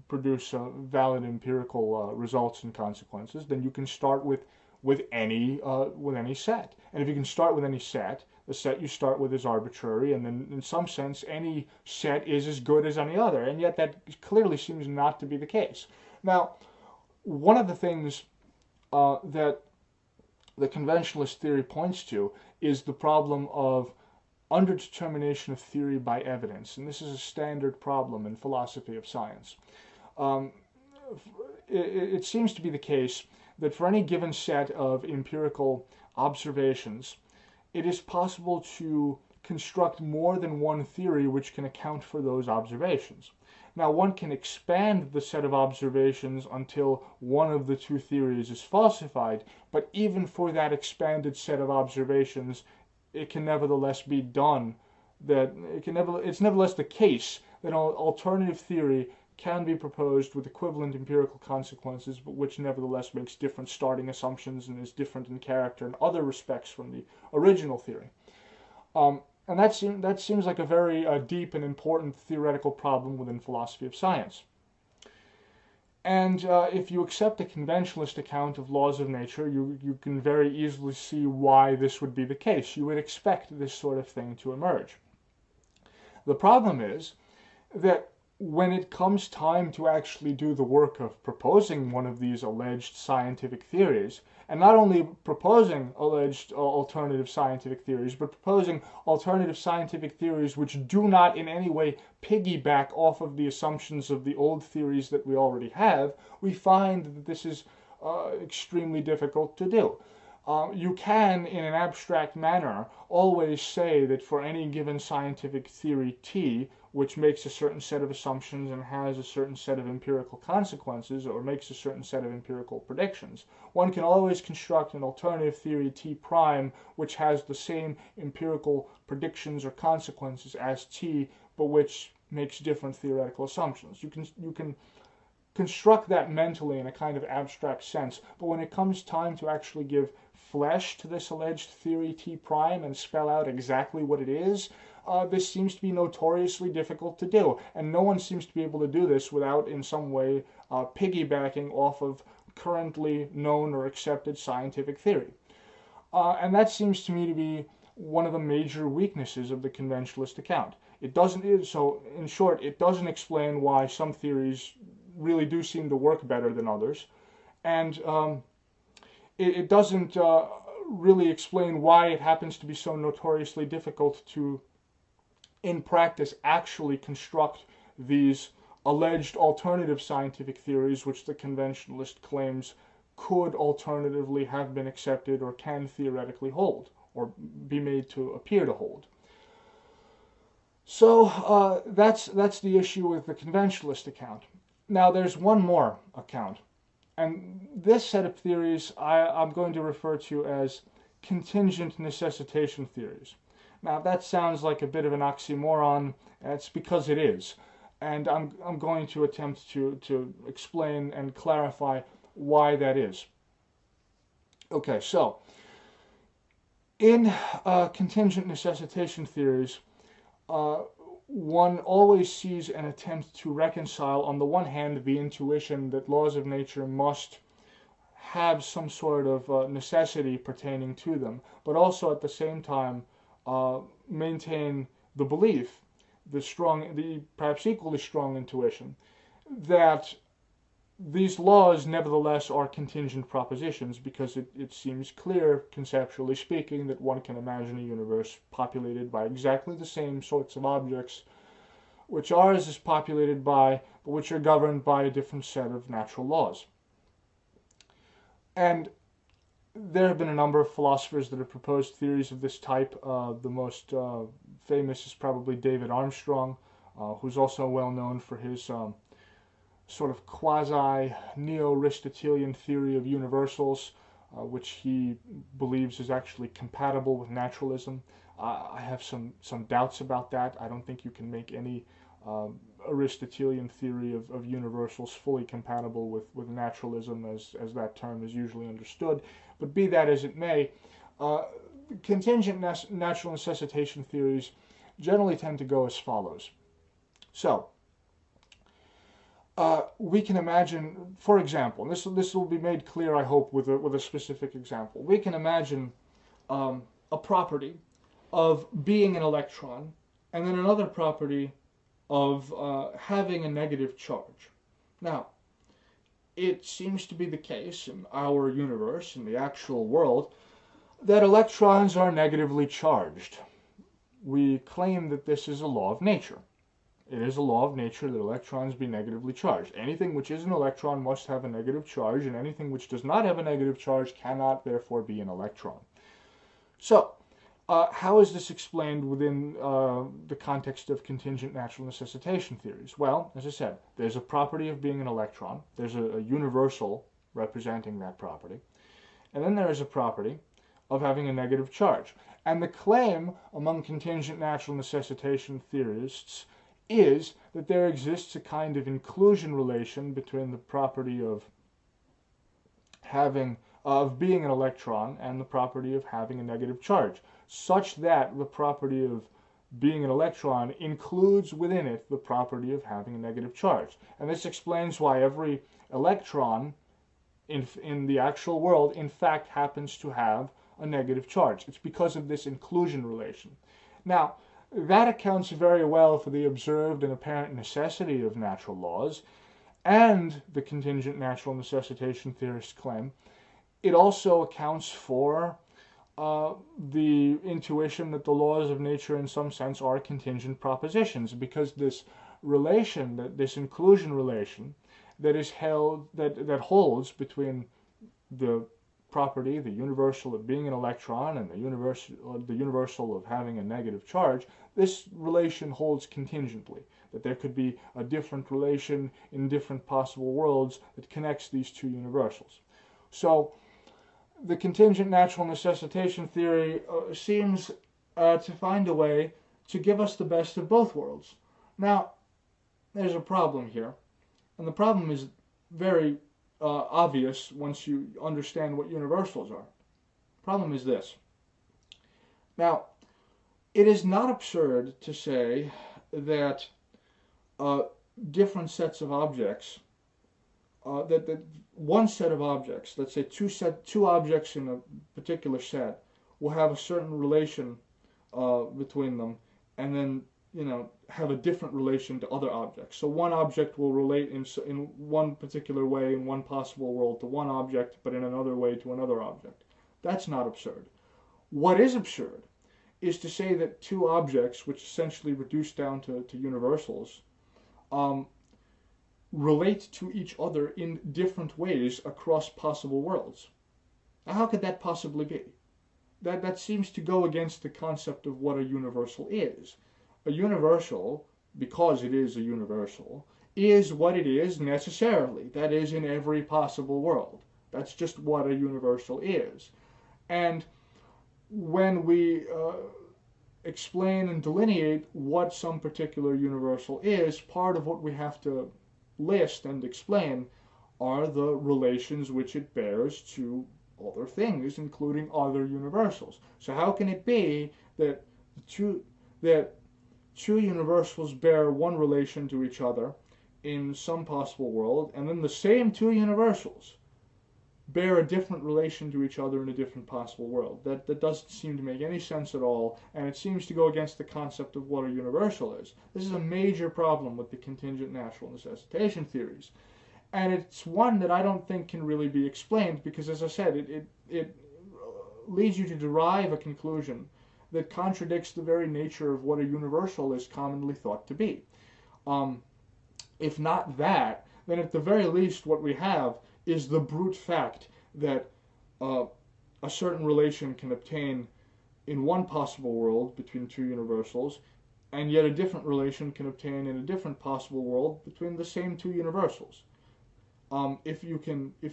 produce valid empirical results and consequences, then you can start with any set. And if you can start with any set, the set you start with is arbitrary, and then in some sense any set is as good as any other. And yet that clearly seems not to be the case. Now, one of the things that the conventionalist theory points to is the problem of underdetermination of theory by evidence, and this is a standard problem in philosophy of science. Um, it seems to be the case that for any given set of empirical observations, it is possible to construct more than one theory which can account for those observations. Now, one can expand the set of observations until one of the two theories is falsified, but even for that expanded set of observations, it can nevertheless be done that it's nevertheless the case that an alternative theory can be proposed with equivalent empirical consequences, but which nevertheless makes different starting assumptions and is different in character in other respects from the original theory. And that seems like a very deep and important theoretical problem within philosophy of science. And if you accept a conventionalist account of laws of nature, you can very easily see why this would be the case. You would expect this sort of thing to emerge. The problem is that when it comes time to actually do the work of proposing one of these alleged scientific theories, and not only proposing alleged alternative scientific theories, but proposing alternative scientific theories which do not in any way piggyback off of the assumptions of the old theories that we already have, we find that this is extremely difficult to do. You can, in an abstract manner, always say that for any given scientific theory T, which makes a certain set of assumptions and has a certain set of empirical consequences, or makes a certain set of empirical predictions, one can always construct an alternative theory T prime which has the same empirical predictions or consequences as T, but which makes different theoretical assumptions. You can construct that mentally in a kind of abstract sense, but when it comes time to actually give flesh to this alleged theory T prime and spell out exactly what it is, this seems to be notoriously difficult to do, and no one seems to be able to do this without in some way piggybacking off of currently known or accepted scientific theory. And that seems to me to be one of the major weaknesses of the conventionalist account. So in short, it doesn't explain why some theories really do seem to work better than others, and it doesn't really explain why it happens to be so notoriously difficult to, in practice, actually construct these alleged alternative scientific theories which the conventionalist claims could alternatively have been accepted or can theoretically hold or be made to appear to hold. So that's the issue with the conventionalist account. Now there's one more account, and this set of theories I'm going to refer to as contingent necessitation theories. Now that sounds like a bit of an oxymoron. It's because it is, and I'm going to attempt to explain and clarify why that is. Okay, so in contingent necessitation theories, one always sees an attempt to reconcile, on the one hand, the intuition that laws of nature must have some sort of necessity pertaining to them, but also at the same time maintain the belief, the perhaps equally strong intuition, that these laws nevertheless are contingent propositions, because it seems clear, conceptually speaking, that one can imagine a universe populated by exactly the same sorts of objects which ours is populated by, but which are governed by a different set of natural laws. And there have been a number of philosophers that have proposed theories of this type. The most famous is probably David Armstrong, who's also well known for his sort of quasi-neo-Aristotelian theory of universals, which he believes is actually compatible with naturalism. I have some doubts about that. I don't think you can make any Aristotelian theory of universals fully compatible with naturalism as that term is usually understood. But be that as it may, contingent natural necessitation theories generally tend to go as follows. So, we can imagine, for example, and this will be made clear, I hope, with a specific example. We can imagine a property of being an electron, and then another property of having a negative charge. Now, it seems to be the case in our universe, in the actual world, that electrons are negatively charged. We claim that this is a law of nature. It is a law of nature that electrons be negatively charged. Anything which is an electron must have a negative charge, and anything which does not have a negative charge cannot therefore be an electron. So, how is this explained within the context of contingent natural necessitation theories? Well, as I said, there's a property of being an electron. There's a universal representing that property. And then there is a property of having a negative charge. And the claim among contingent natural necessitation theorists is that there exists a kind of inclusion relation between the property of being an electron and the property of having a negative charge, such that the property of being an electron includes within it the property of having a negative charge. And this explains why every electron in the actual world, in fact, happens to have a negative charge. It's because of this inclusion relation. Now, that accounts very well for the observed and apparent necessity of natural laws, and the contingent natural necessitation theorists claim. It also accounts for the intuition that the laws of nature in some sense are contingent propositions, because this relation, this inclusion relation that is held, that holds between the property, the universal of being an electron, and the universal of having a negative charge, this relation holds contingently, that there could be a different relation in different possible worlds that connects these two universals. So the contingent natural necessitation theory seems to find a way to give us the best of both worlds. Now, there's a problem here, and the problem is very obvious once you understand what universals are. The problem is this. Now, it is not absurd to say that different sets of objects, that one set of objects, let's say two objects in a particular set, will have a certain relation between them, and then have a different relation to other objects. So one object will relate in one particular way in one possible world to one object, but in another way to another object. That's not absurd. What is absurd is to say that two objects, which essentially reduce down to universals, relate to each other in different ways across possible worlds. Now, how could that possibly be? That seems to go against the concept of what a universal is. A universal, because it is a universal, is what it is necessarily. That is, in every possible world. That's just what a universal is. And when we explain and delineate what some particular universal is, part of what we have to list and explain are the relations which it bears to other things, including other universals. So how can it be that two universals bear one relation to each other in some possible world, and then the same two universals bear a different relation to each other in a different possible world? That doesn't seem to make any sense at all, and it seems to go against the concept of what a universal is. This is a major problem with the contingent natural necessitation theories. And it's one that I don't think can really be explained, because, as I said, it leads you to derive a conclusion that contradicts the very nature of what a universal is commonly thought to be. If not that, then at the very least what we have is the brute fact that a certain relation can obtain in one possible world between two universals, and yet a different relation can obtain in a different possible world between the same two universals. If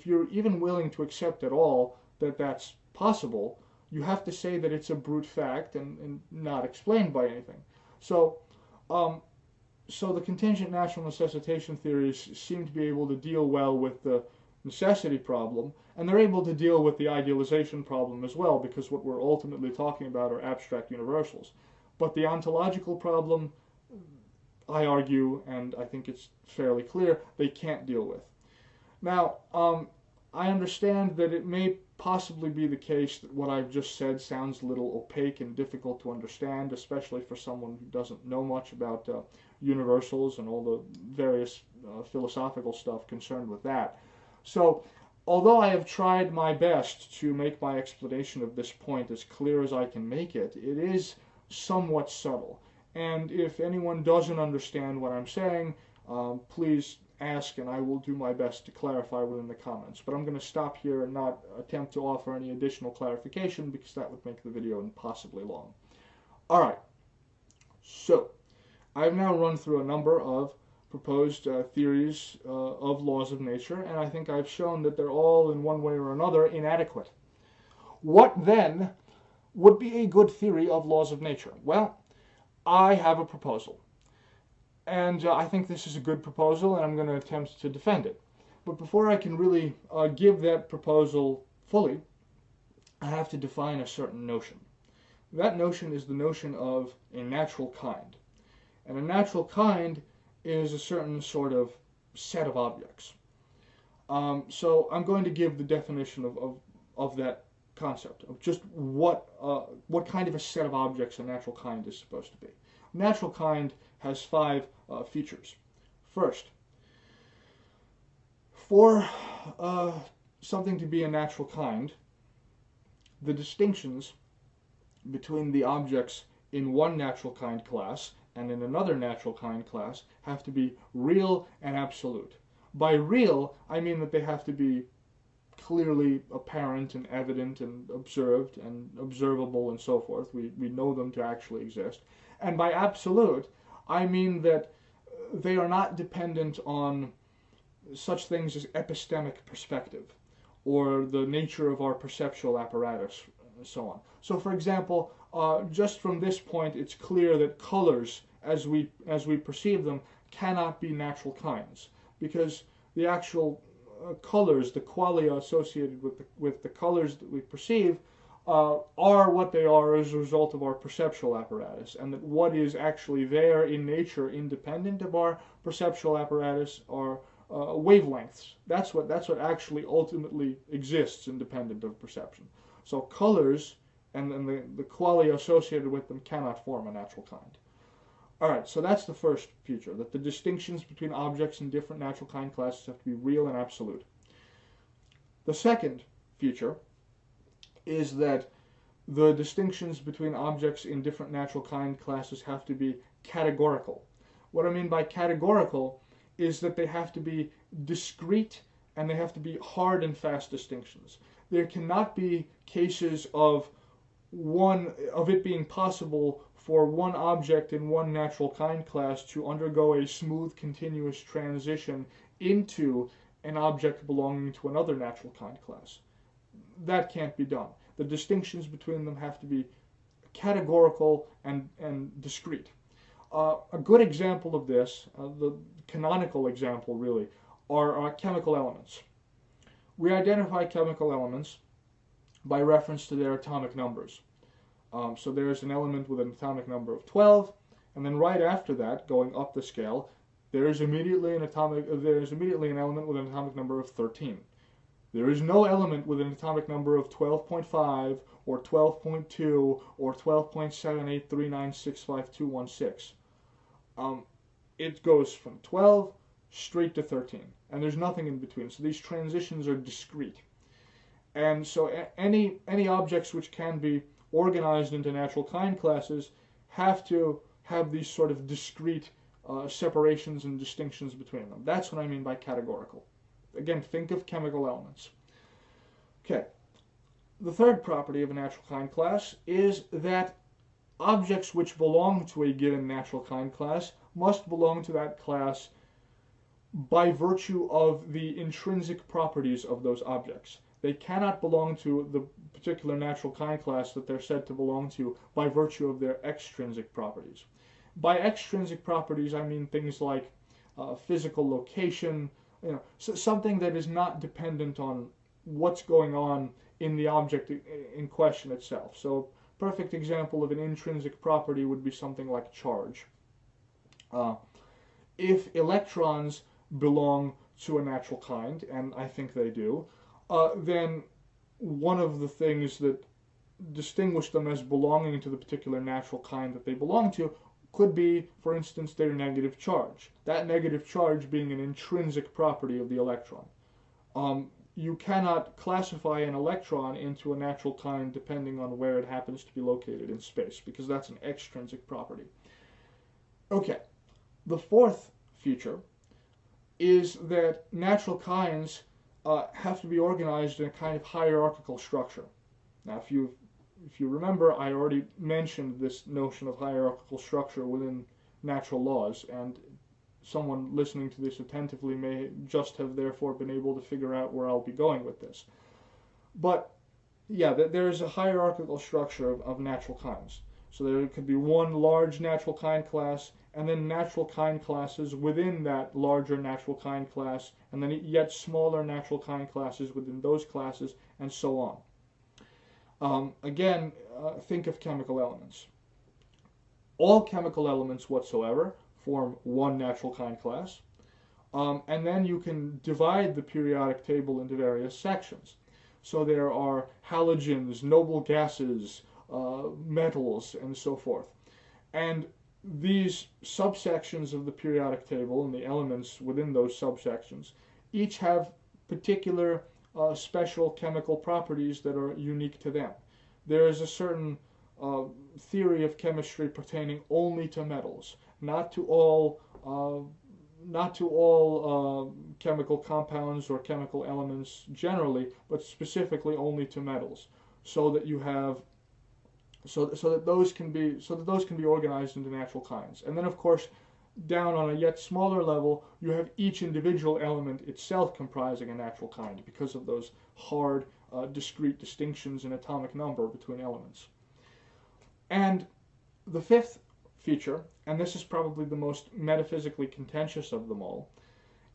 you're even willing to accept at all that that's possible, you have to say that it's a brute fact and not explained by anything. So, so the contingent natural necessitation theories seem to be able to deal well with the necessity problem, and they're able to deal with the idealization problem as well, because what we're ultimately talking about are abstract universals. But the ontological problem, I argue, and I think it's fairly clear, they can't deal with. Now, I understand that it may possibly be the case that what I've just said sounds a little opaque and difficult to understand, especially for someone who doesn't know much about universals and all the various philosophical stuff concerned with that. So, although I have tried my best to make my explanation of this point as clear as I can make it, it is somewhat subtle. And if anyone doesn't understand what I'm saying, please ask and I will do my best to clarify within the comments. But I'm going to stop here and not attempt to offer any additional clarification because that would make the video impossibly long. Alright, so I've now run through a number of proposed theories of laws of nature, and I think I've shown that they're all in one way or another inadequate. What then would be a good theory of laws of nature? Well, I have a proposal. And I think this is a good proposal, and I'm going to attempt to defend it. But before I can really give that proposal fully, I have to define a certain notion. That notion is the notion of a natural kind. And a natural kind is a certain sort of set of objects. So I'm going to give the definition of that concept, of just what kind of a set of objects a natural kind is supposed to be. Natural kind has 5 features. First, for something to be a natural kind, the distinctions between the objects in one natural kind class and in another natural kind class have to be real and absolute. By real, I mean that they have to be clearly apparent and evident and observed and observable and so forth. We know them to actually exist. And by absolute, I mean that they are not dependent on such things as epistemic perspective or the nature of our perceptual apparatus and so on. So for example, just from this point, it's clear that colors, as we perceive them, cannot be natural kinds, because the actual colors, the qualia associated with the colors that we perceive, are what they are as a result of our perceptual apparatus, and that what is actually there in nature, independent of our perceptual apparatus, are wavelengths. That's what actually ultimately exists independent of perception. So colors and the qualia associated with them cannot form a natural kind. Alright, so that's the first feature, that the distinctions between objects in different natural kind classes have to be real and absolute. The second feature is that the distinctions between objects in different natural kind classes have to be categorical. What I mean by categorical is that they have to be discrete and they have to be hard and fast distinctions. There cannot be cases of it being possible for one object in one natural kind class to undergo a smooth continuous transition into an object belonging to another natural kind class. That can't be done. The distinctions between them have to be categorical and discrete. A good example of this, the canonical example really, are chemical elements. We identify chemical elements by reference to their atomic numbers. So there's an element with an atomic number of 12, and then right after that, going up the scale, there's immediately an element with an atomic number of 13. There is no element with an atomic number of 12.5 or 12.2 or 12.7839652116. It goes from 12 straight to 13, and there's nothing in between. So these transitions are discrete. And so any objects which can be organized into natural kind classes have to have these sort of discrete separations and distinctions between them. That's what I mean by categorical. Again, think of chemical elements. Okay. The third property of a natural kind class is that objects which belong to a given natural kind class must belong to that class by virtue of the intrinsic properties of those objects. They cannot belong to the particular natural kind class that they're said to belong to by virtue of their extrinsic properties. By extrinsic properties, I mean things like physical location, so something that is not dependent on what's going on in the object in question itself. So a perfect example of an intrinsic property would be something like charge. If electrons belong to a natural kind, and I think they do, then one of the things that distinguish them as belonging to the particular natural kind that they belong to could be, for instance, their negative charge. That negative charge being an intrinsic property of the electron. You cannot classify an electron into a natural kind depending on where it happens to be located in space, because that's an extrinsic property. Okay, the fourth feature is that natural kinds have to be organized in a kind of hierarchical structure. Now, if you remember, I already mentioned this notion of hierarchical structure within natural laws, and someone listening to this attentively may just have therefore been able to figure out where I'll be going with this. But yeah, there is a hierarchical structure of natural kinds. So there could be one large natural kind class, and then natural kind classes within that larger natural kind class, and then yet smaller natural kind classes within those classes, and so on. Again, think of chemical elements. All chemical elements whatsoever form one natural kind class, and then you can divide the periodic table into various sections. So there are halogens, noble gases, metals, and so forth. And these subsections of the periodic table and the elements within those subsections each have particular special chemical properties that are unique to them. There is a certain theory of chemistry pertaining only to metals, not to all chemical compounds or chemical elements generally, but specifically only to metals, so that you have so that those can be organized into natural kinds. And then, of course, down on a yet smaller level, you have each individual element itself comprising a natural kind because of those hard, discrete distinctions in atomic number between elements. And the fifth feature, and this is probably the most metaphysically contentious of them all,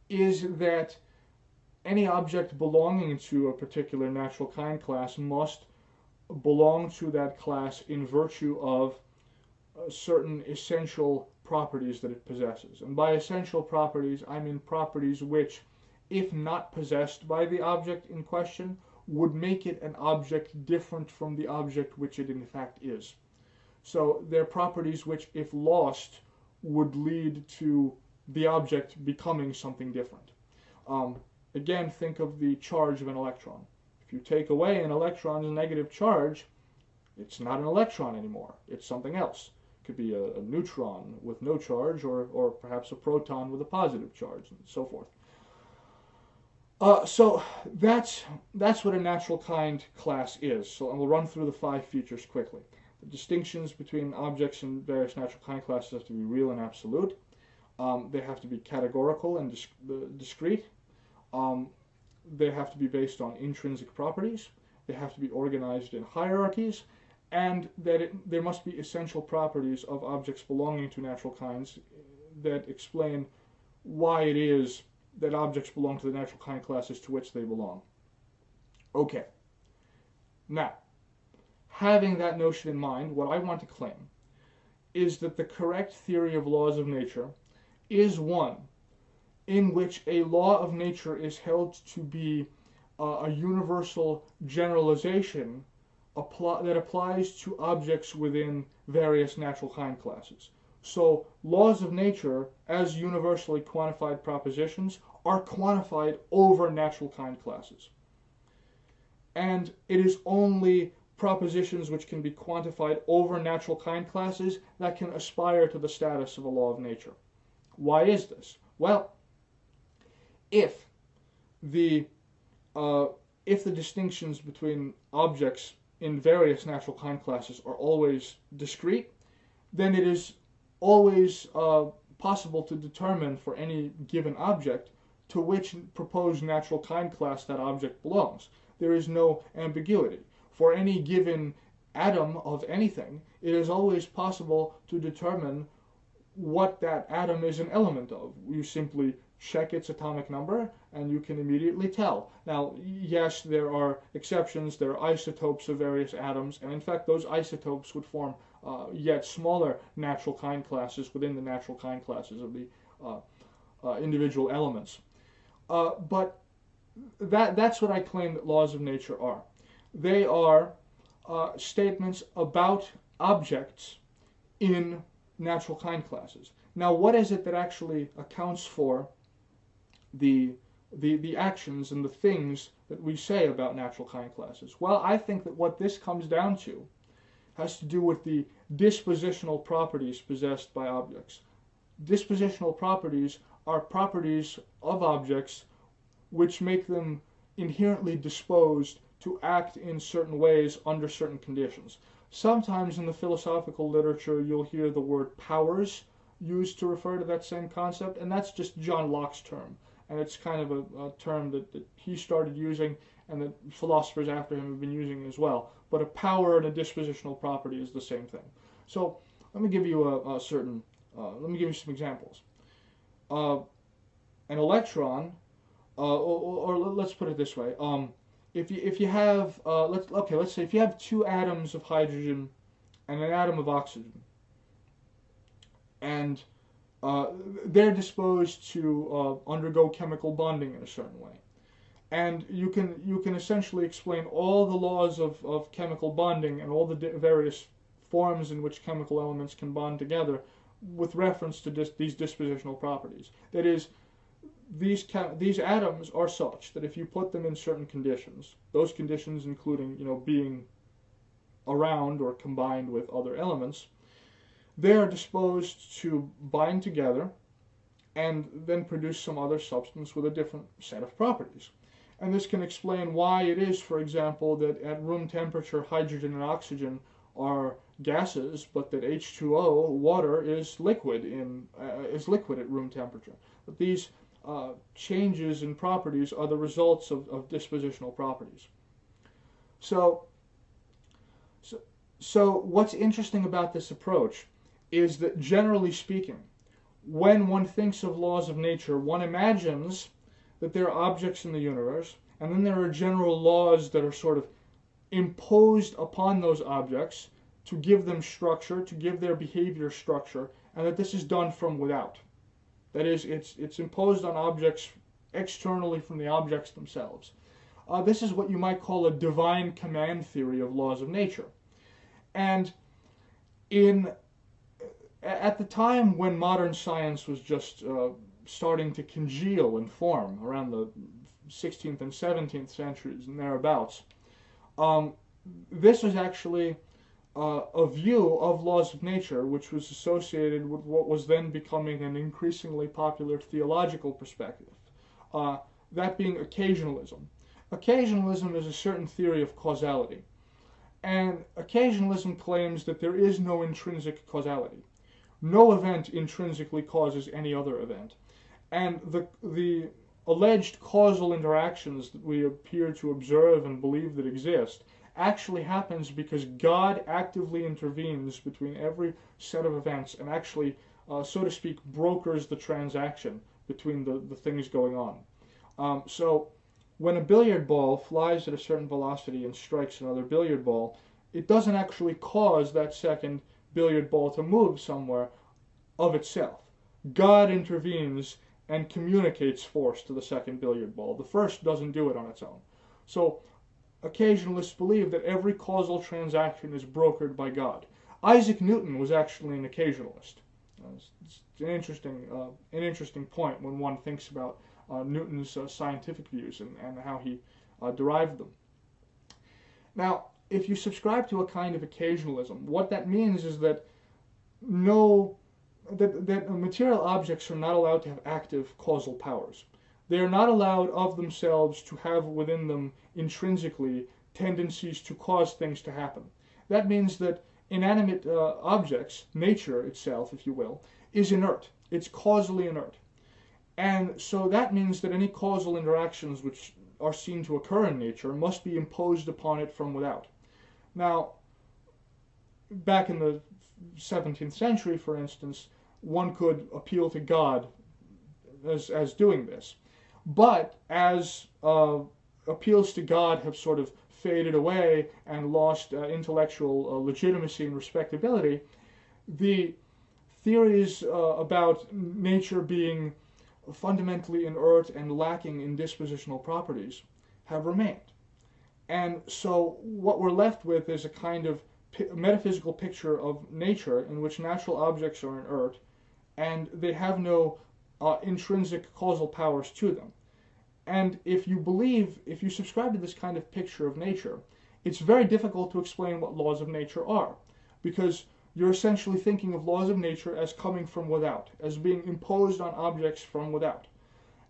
is that any object belonging to a particular natural kind class must belong to that class in virtue of certain essential properties that it possesses. And by essential properties, I mean properties which, if not possessed by the object in question, would make it an object different from the object which it in fact is. So they're properties which, if lost, would lead to the object becoming something different. Again, think of the charge of an electron. If you take away an electron's negative charge, it's not an electron anymore. It's something else. It could be a neutron with no charge, or perhaps a proton with a positive charge, and so forth. So that's what a natural kind class is. So we'll run through the 5 features quickly. The distinctions between objects in various natural kind classes have to be real and absolute. They have to be categorical and discrete. They have to be based on intrinsic properties. They have to be organized in hierarchies, and that there must be essential properties of objects belonging to natural kinds that explain why it is that objects belong to the natural kind classes to which they belong. Okay. Now, having that notion in mind, what I want to claim is that the correct theory of laws of nature is one in which a law of nature is held to be a universal generalization that applies to objects within various natural kind classes. So laws of nature, as universally quantified propositions, are quantified over natural kind classes. And it is only propositions which can be quantified over natural kind classes that can aspire to the status of a law of nature. Why is this? Well, if the distinctions between objects in various natural kind classes are always discrete, then it is always possible to determine for any given object to which proposed natural kind class that object belongs. there is no ambiguity. For any given atom of anything, it is always possible to determine what that atom is an element of. You simply check its atomic number and you can immediately tell. Now, yes, there are exceptions. There are isotopes of various atoms, and in fact those isotopes would form yet smaller natural kind classes within the natural kind classes of the individual elements. But that's what I claim that laws of nature are. They are statements about objects in natural kind classes. Now, what is it that actually accounts for the actions and the things that we say about natural kind classes? Well, I think that what this comes down to has to do with the dispositional properties possessed by objects. Dispositional properties are properties of objects which make them inherently disposed to act in certain ways under certain conditions. Sometimes in the philosophical literature you'll hear the word powers used to refer to that same concept, and that's just John Locke's term. And it's kind of a term that he started using and that philosophers after him have been using as well. But a power and a dispositional property is the same thing. So let me give you let me give you some examples. An electron, or let's put it this way. If you have let's say if you have two atoms of hydrogen and an atom of oxygen, and they're disposed to undergo chemical bonding in a certain way, and you can essentially explain all the laws of chemical bonding and all the various forms in which chemical elements can bond together with reference to these dispositional properties. That is, these atoms are such that if you put them in certain conditions, those conditions including being around or combined with other elements, they are disposed to bind together and then produce some other substance with a different set of properties. And this can explain why it is, for example, that at room temperature hydrogen and oxygen are gases, but that H2O, water, is liquid at room temperature. But these changes in properties are the results of dispositional properties. So what's interesting about this approach is that, generally speaking, when one thinks of laws of nature, one imagines that there are objects in the universe, and then there are general laws that are sort of imposed upon those objects to give them structure, to give their behavior structure, and that this is done from without. That is, it's imposed on objects externally from the objects themselves. This is what you might call a divine command theory of laws of nature. And at the time when modern science was just starting to congeal and form, around the 16th and 17th centuries and thereabouts, this was actually a view of laws of nature which was associated with what was then becoming an increasingly popular theological perspective, that being occasionalism. Occasionalism is a certain theory of causality, and occasionalism claims that there is no intrinsic causality. No event intrinsically causes any other event, and the alleged causal interactions that we appear to observe and believe that exist actually happens because God actively intervenes between every set of events and actually, so to speak, brokers the transaction between the things going on. So when a billiard ball flies at a certain velocity and strikes another billiard ball, it doesn't actually cause that second billiard ball to move somewhere of itself. God intervenes and communicates force to the second billiard ball. The first doesn't do it on its own. So occasionalists believe that every causal transaction is brokered by God. Isaac Newton was actually an occasionalist. It's an interesting point when one thinks about Newton's scientific views and how he derived them. Now, if you subscribe to a kind of occasionalism, what that means is that that material objects are not allowed to have active causal powers. They are not allowed of themselves to have within them intrinsically tendencies to cause things to happen. That means that inanimate objects, nature itself, if you will, is inert. It's causally inert. And so that means that any causal interactions which are seen to occur in nature must be imposed upon it from without. Now, back in the 17th century, for instance, one could appeal to God as doing this. But as appeals to God have sort of faded away and lost intellectual legitimacy and respectability, the theories about nature being fundamentally inert and lacking in dispositional properties have remained. And so what we're left with is a kind of metaphysical picture of nature in which natural objects are inert and they have no intrinsic causal powers to them. And if you subscribe to this kind of picture of nature, it's very difficult to explain what laws of nature are, because you're essentially thinking of laws of nature as coming from without, as being imposed on objects from without.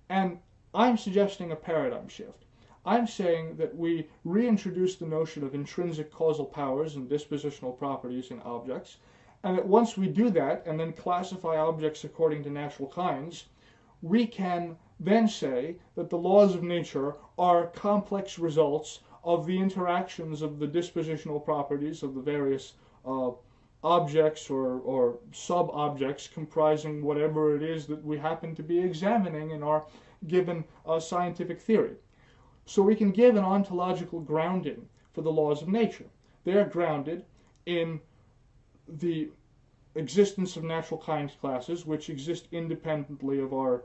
And I'm suggesting a paradigm shift. I'm saying that we reintroduce the notion of intrinsic causal powers and dispositional properties in objects, and that once we do that and then classify objects according to natural kinds, we can then say that the laws of nature are complex results of the interactions of the dispositional properties of the various objects or sub-objects comprising whatever it is that we happen to be examining in our given scientific theory. So we can give an ontological grounding for the laws of nature. They are grounded in the existence of natural kinds classes, which exist independently of our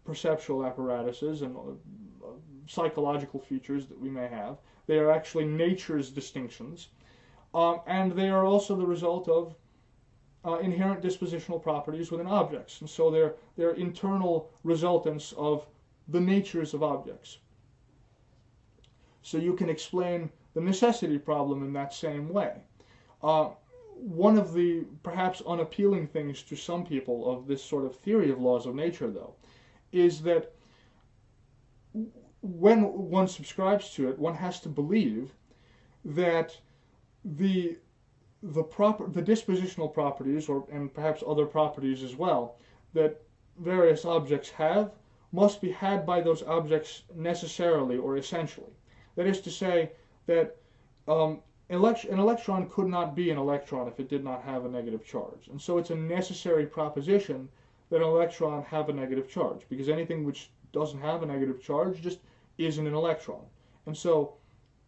perceptual apparatuses and psychological features that we may have. They are actually nature's distinctions. And they are also the result of inherent dispositional properties within objects. And so they're internal resultants of the natures of objects. So you can explain the necessity problem in that same way. One of the perhaps unappealing things to some people of this sort of theory of laws of nature, though, is that when one subscribes to it, one has to believe that the dispositional properties, and perhaps other properties as well, that various objects have, must be had by those objects necessarily or essentially. That is to say that an electron could not be an electron if it did not have a negative charge. And so it's a necessary proposition that an electron have a negative charge, because anything which doesn't have a negative charge just isn't an electron. And so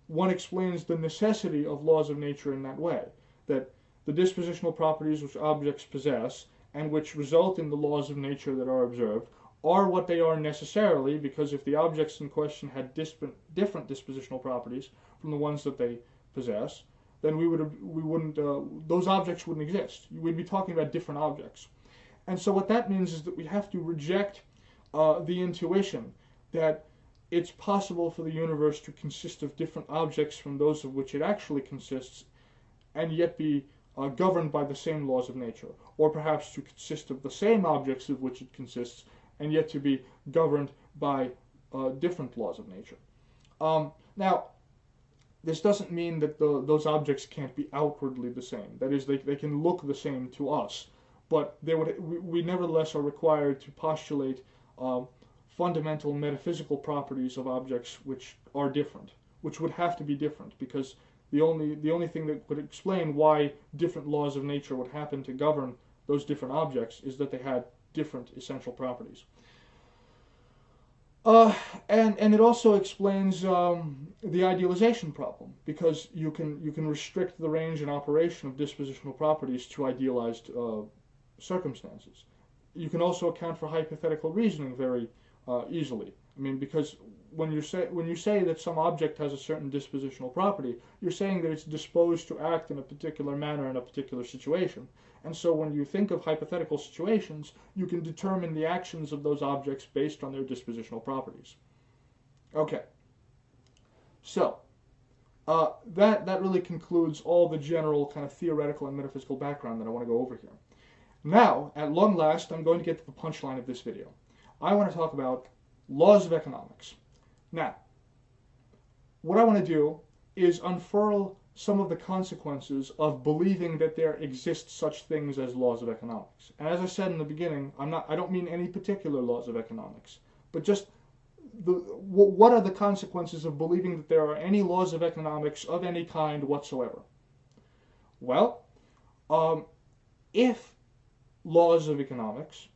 one explains the necessity of laws of nature in that way, that the dispositional properties which objects possess and which result in the laws of nature that are observed are what they are necessarily, because if the objects in question had different dispositional properties from the ones that they possess, then those objects wouldn't exist. We'd be talking about different objects. And so what that means is that we have to reject the intuition that it's possible for the universe to consist of different objects from those of which it actually consists, and yet be governed by the same laws of nature, or perhaps to consist of the same objects of which it consists, and yet to be governed by different laws of nature. Now, this doesn't mean that those objects can't be outwardly the same. That is, they can look the same to us, but we nevertheless are required to postulate fundamental metaphysical properties of objects which are different, which would have to be different, because the only thing that would explain why different laws of nature would happen to govern those different objects is that they had different essential properties. And it also explains the idealization problem, because you can restrict the range and operation of dispositional properties to idealized circumstances. You can also account for hypothetical reasoning very easily. I mean, because when you say that some object has a certain dispositional property, you're saying that it's disposed to act in a particular manner in a particular situation. And so when you think of hypothetical situations, you can determine the actions of those objects based on their dispositional properties. Okay. So, that really concludes all the general kind of theoretical and metaphysical background that I want to go over here. Now, at long last, I'm going to get to the punchline of this video. I want to talk about laws of economics. Now, what I want to do is unfurl some of the consequences of believing that there exist such things as laws of economics. And as I said in the beginning, I don't mean any particular laws of economics, but just what are the consequences of believing that there are any laws of economics of any kind whatsoever? Well, if laws of economics,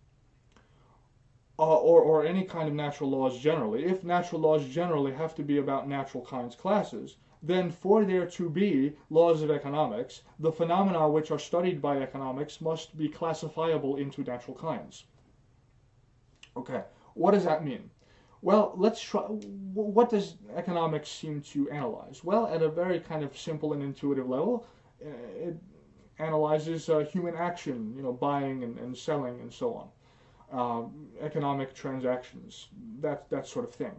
or any kind of natural laws generally, if natural laws generally have to be about natural kinds classes, then for there to be laws of economics, the phenomena which are studied by economics must be classifiable into natural kinds. Okay, what does that mean? Well, let's try. What does economics seem to analyze? Well, at a very kind of simple and intuitive level, it analyzes human action, buying and selling and so on, economic transactions, that sort of thing.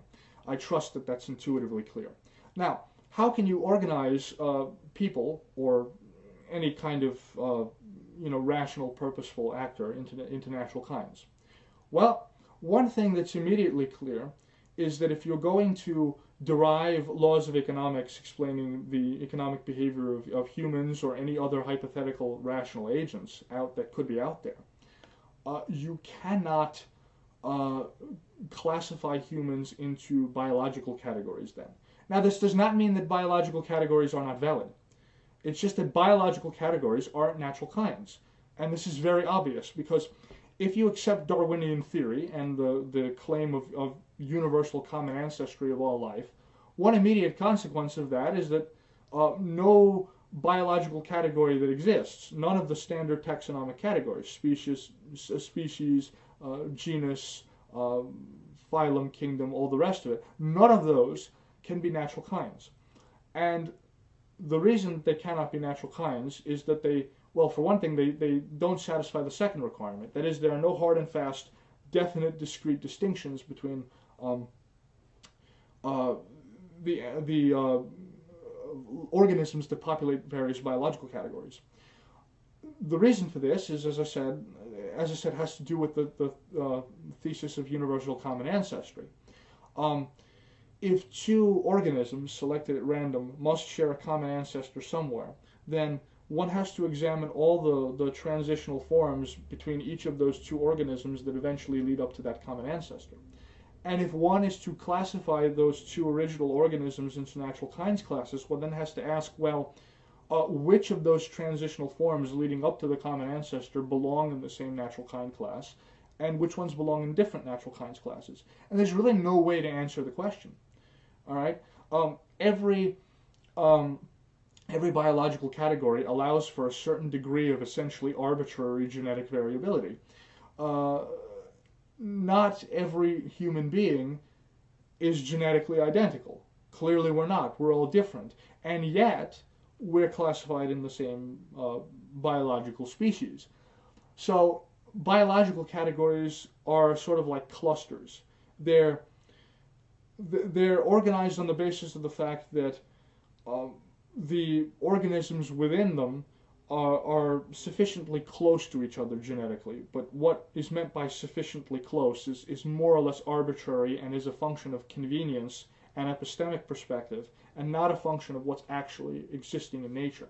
I trust that that's intuitively clear. Now, how can you organize people or any kind of rational, purposeful actor into natural kinds? Well, one thing that's immediately clear is that if you're going to derive laws of economics explaining the economic behavior of humans or any other hypothetical rational agents that could be out there, you cannot classify humans into biological categories then. Now, this does not mean that biological categories are not valid. It's just that biological categories aren't natural kinds. And this is very obvious because if you accept Darwinian theory and the claim of universal common ancestry of all life, one immediate consequence of that is that no biological category that exists, none of the standard taxonomic categories, species, genus, phylum, kingdom, all the rest of it, none of those can be natural kinds. And the reason they cannot be natural kinds is that well, for one thing, they don't satisfy the second requirement. That is, there are no hard and fast, definite, discrete distinctions between the organisms that populate various biological categories. The reason for this is, as I said, has to do with the thesis of universal common ancestry. If two organisms selected at random must share a common ancestor somewhere, then one has to examine all the transitional forms between each of those two organisms that eventually lead up to that common ancestor. And if one is to classify those two original organisms into natural kinds classes, one then has to ask, well, which of those transitional forms leading up to the common ancestor belong in the same natural kind class, and which ones belong in different natural kinds classes? And there's really no way to answer the question. All right, every biological category allows for a certain degree of essentially arbitrary genetic variability. Not every human being is genetically identical. Clearly we're not. We're all different. And yet, we're classified in the same biological species. So, biological categories are sort of like clusters. They're organized on the basis of the fact that the organisms within them are sufficiently close to each other genetically, but what is meant by sufficiently close is more or less arbitrary and is a function of convenience and epistemic perspective, and not a function of what's actually existing in nature.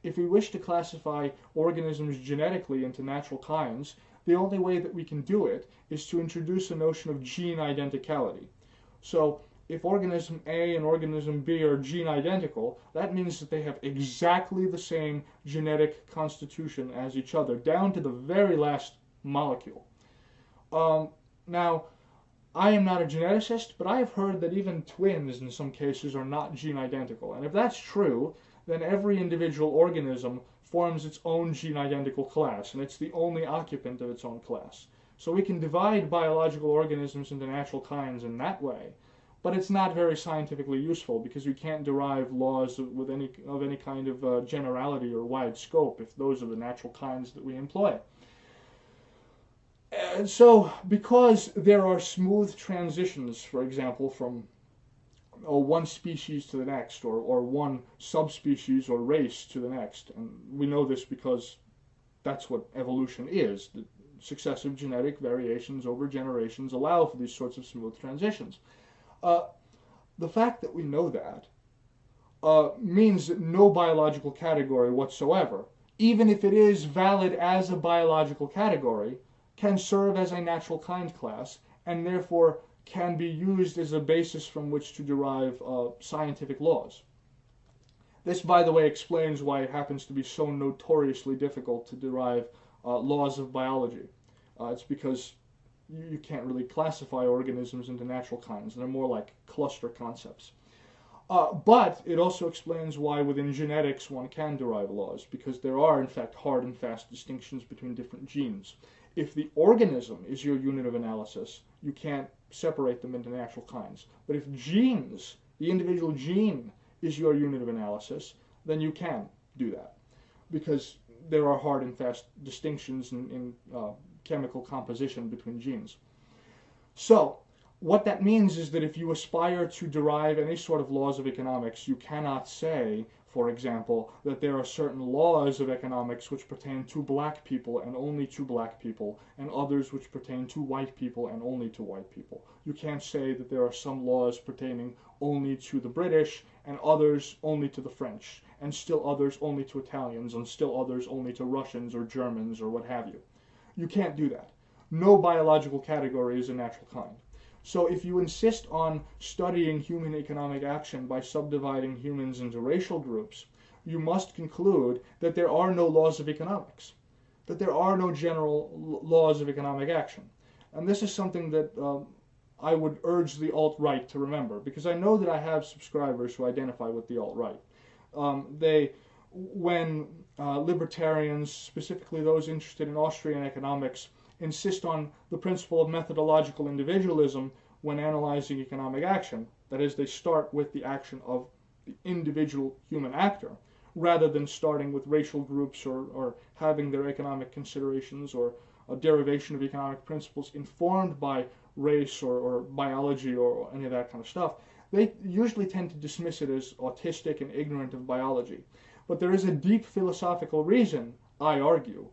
If we wish to classify organisms genetically into natural kinds, the only way that we can do it is to introduce a notion of gene identicality. So, if organism A and organism B are gene identical, that means that they have exactly the same genetic constitution as each other, down to the very last molecule. Now, I am not a geneticist, but I have heard that even twins in some cases are not gene identical. And if that's true, then every individual organism forms its own gene identical class, and it's the only occupant of its own class. So we can divide biological organisms into natural kinds in that way. But it's not very scientifically useful because we can't derive laws of any kind of generality or wide scope if those are the natural kinds that we employ. And so, because there are smooth transitions, for example, from one species to the next, or one subspecies or race to the next, and we know this because that's what evolution is. The successive genetic variations over generations allow for these sorts of smooth transitions. The fact that we know that means that no biological category whatsoever, even if it is valid as a biological category, can serve as a natural kind class, and therefore can be used as a basis from which to derive scientific laws. This, by the way, explains why it happens to be so notoriously difficult to derive laws of biology. It's because you can't really classify organisms into natural kinds. They're more like cluster concepts. But it also explains why within genetics one can derive laws, because there are in fact hard and fast distinctions between different genes. If the organism is your unit of analysis, you can't separate them into natural kinds. But if genes, the individual gene, is your unit of analysis, then you can do that, because there are hard and fast distinctions in chemical composition between genes. So what that means is that if you aspire to derive any sort of laws of economics, you cannot say, for example, that there are certain laws of economics which pertain to black people and only to black people, and others which pertain to white people and only to white people. You can't say that there are some laws pertaining only to the British and others only to the French, and still others only to Italians, and still others only to Russians or Germans or what have you. You can't do that. No biological category is a natural kind. So if you insist on studying human economic action by subdividing humans into racial groups, you must conclude that there are no laws of economics, that there are no general laws of economic action. And this is something that I would urge the alt-right to remember, because I know that I have subscribers who identify with the alt-right. When libertarians, specifically those interested in Austrian economics, insist on the principle of methodological individualism when analyzing economic action, that is, they start with the action of the individual human actor, rather than starting with racial groups or having their economic considerations or a derivation of economic principles informed by race or biology or any of that kind of stuff. They usually tend to dismiss it as autistic and ignorant of biology. But there is a deep philosophical reason, I argue,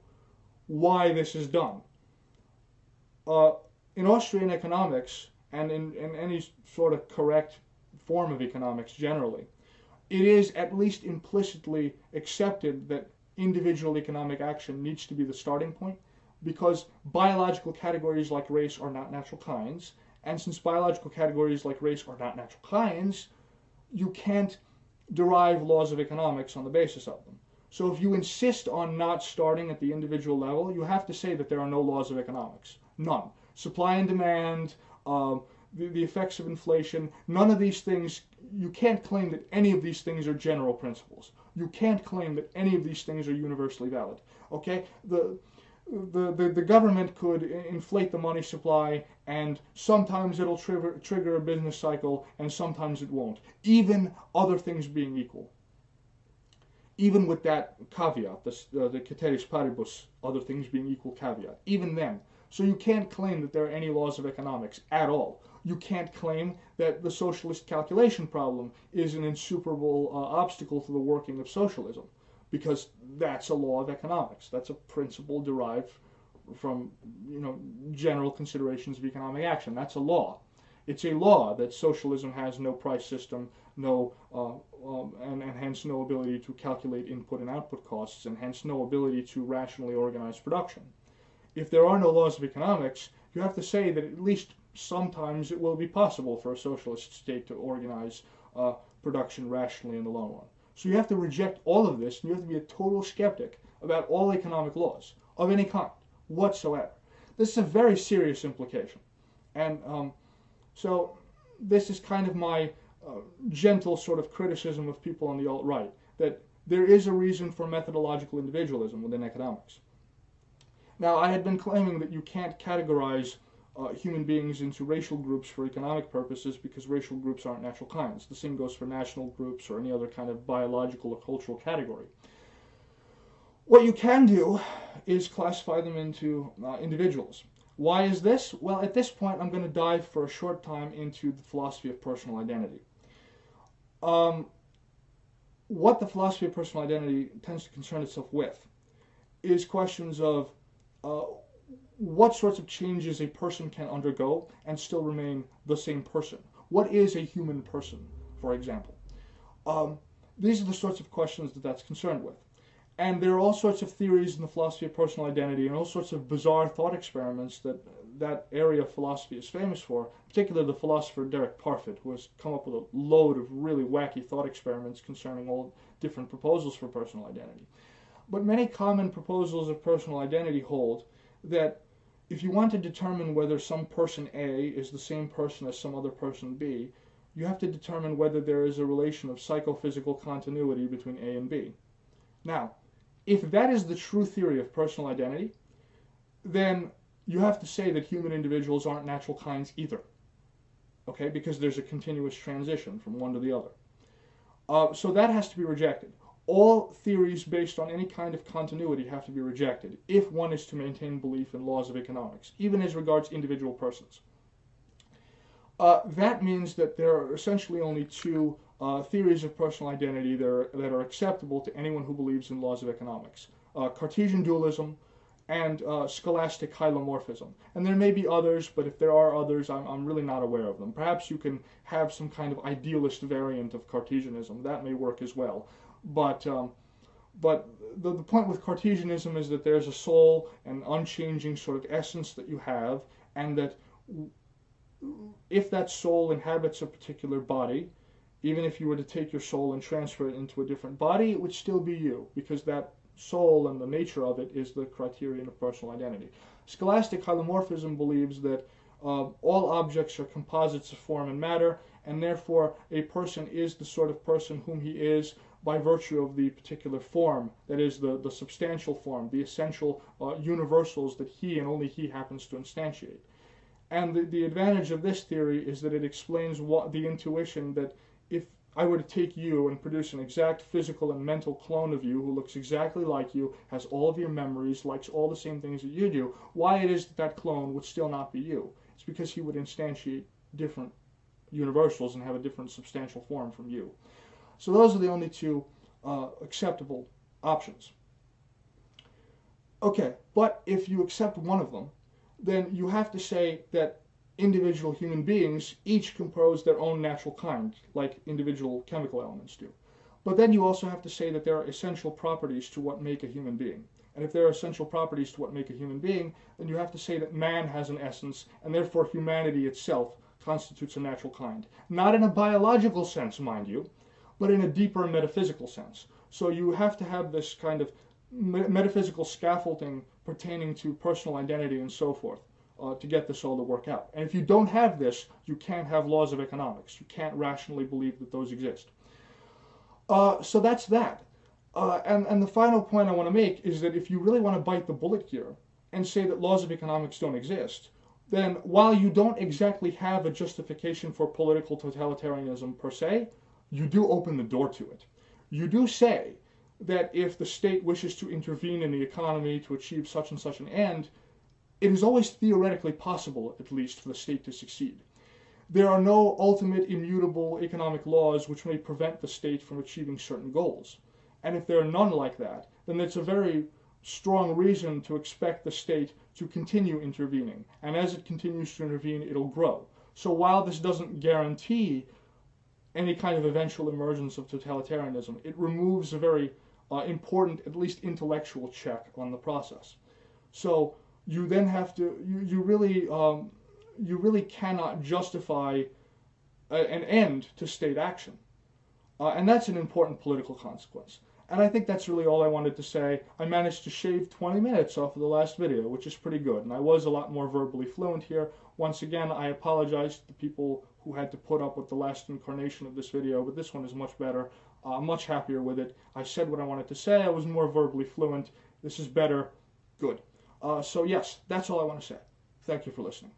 why this is done. In Austrian economics, and in any sort of correct form of economics generally, it is at least implicitly accepted that individual economic action needs to be the starting point, because biological categories like race are not natural kinds, and since biological categories like race are not natural kinds, you can't derive laws of economics on the basis of them. So if you insist on not starting at the individual level, you have to say that there are no laws of economics. None. Supply and demand, the effects of inflation, none of these things, you can't claim that any of these things are general principles. You can't claim that any of these things are universally valid. Okay? The government could inflate the money supply, and sometimes it'll trigger a business cycle, and sometimes it won't, even other things being equal. Even with that caveat, the ceteris paribus, other things being equal caveat, even then. So you can't claim that there are any laws of economics at all. You can't claim that the socialist calculation problem is an insuperable obstacle to the working of socialism, because that's a law of economics. That's a principle derived from, general considerations of economic action. That's a law. It's a law that socialism has no price system, and hence no ability to calculate input and output costs, and hence no ability to rationally organize production. If there are no laws of economics, you have to say that at least sometimes it will be possible for a socialist state to organize production rationally in the long run. So you have to reject all of this, and you have to be a total skeptic about all economic laws of any kind whatsoever. This is a very serious implication. And so this is kind of my gentle sort of criticism of people on the alt-right, that there is a reason for methodological individualism within economics. Now, I had been claiming that you can't categorize human beings into racial groups for economic purposes because racial groups aren't natural kinds. The same goes for national groups or any other kind of biological or cultural category. What you can do is classify them into individuals. Why is this? Well, at this point, I'm going to dive for a short time into the philosophy of personal identity. What the philosophy of personal identity tends to concern itself with is questions of what sorts of changes a person can undergo and still remain the same person. What is a human person, for example? These are the sorts of questions that that's concerned with. And there are all sorts of theories in the philosophy of personal identity and all sorts of bizarre thought experiments that that area of philosophy is famous for, particularly the philosopher Derek Parfit, who has come up with a load of really wacky thought experiments concerning all different proposals for personal identity. But many common proposals of personal identity hold that if you want to determine whether some person A is the same person as some other person B, you have to determine whether there is a relation of psychophysical continuity between A and B. Now, if that is the true theory of personal identity, then you have to say that human individuals aren't natural kinds either, okay? Because there's a continuous transition from one to the other. So that has to be rejected. All theories based on any kind of continuity have to be rejected if one is to maintain belief in laws of economics, even as regards individual persons. That means that there are essentially only two theories of personal identity that are acceptable to anyone who believes in laws of economics. Cartesian dualism and scholastic hylomorphism. And there may be others, but if there are others, I'm really not aware of them. Perhaps you can have some kind of idealist variant of Cartesianism. That may work as well. But the point with Cartesianism is that there's a soul, an unchanging sort of essence that you have, and that if that soul inhabits a particular body, even if you were to take your soul and transfer it into a different body, it would still be you, because that soul and the nature of it is the criterion of personal identity. Scholastic hylomorphism believes that all objects are composites of form and matter, and therefore a person is the sort of person whom he is by virtue of the particular form, that is the substantial form, the essential universals that he and only he happens to instantiate. And the advantage of this theory is that it explains the intuition that if I were to take you and produce an exact physical and mental clone of you who looks exactly like you, has all of your memories, likes all the same things that you do, why it is that that clone would still not be you? It's because he would instantiate different universals and have a different substantial form from you. So those are the only two acceptable options. Okay, but if you accept one of them, then you have to say that individual human beings each compose their own natural kind, like individual chemical elements do. But then you also have to say that there are essential properties to what make a human being. And if there are essential properties to what make a human being, then you have to say that man has an essence, and therefore humanity itself constitutes a natural kind. Not in a biological sense, mind you, but in a deeper metaphysical sense. So you have to have this kind of metaphysical scaffolding pertaining to personal identity and so forth to get this all to work out. And if you don't have this, you can't have laws of economics. You can't rationally believe that those exist. So that's that. And the final point I want to make is that if you really want to bite the bullet here and say that laws of economics don't exist, then while you don't exactly have a justification for political totalitarianism per se, you do open the door to it. You do say that if the state wishes to intervene in the economy to achieve such and such an end, it is always theoretically possible, at least, for the state to succeed. There are no ultimate immutable economic laws which may prevent the state from achieving certain goals. And if there are none like that, then it's a very strong reason to expect the state to continue intervening. And as it continues to intervene, it'll grow. So while this doesn't guarantee any kind of eventual emergence of totalitarianism, it removes a very important, at least intellectual check on the process. So you then have to, you really cannot justify an end to state action. And that's an important political consequence. And I think that's really all I wanted to say. I managed to shave 20 minutes off of the last video, which is pretty good. And I was a lot more verbally fluent here. Once again, I apologize to the people who had to put up with the last incarnation of this video, but this one is much better. I'm much happier with it. I said what I wanted to say. I was more verbally fluent. This is better. Good. So yes, that's all I want to say. Thank you for listening.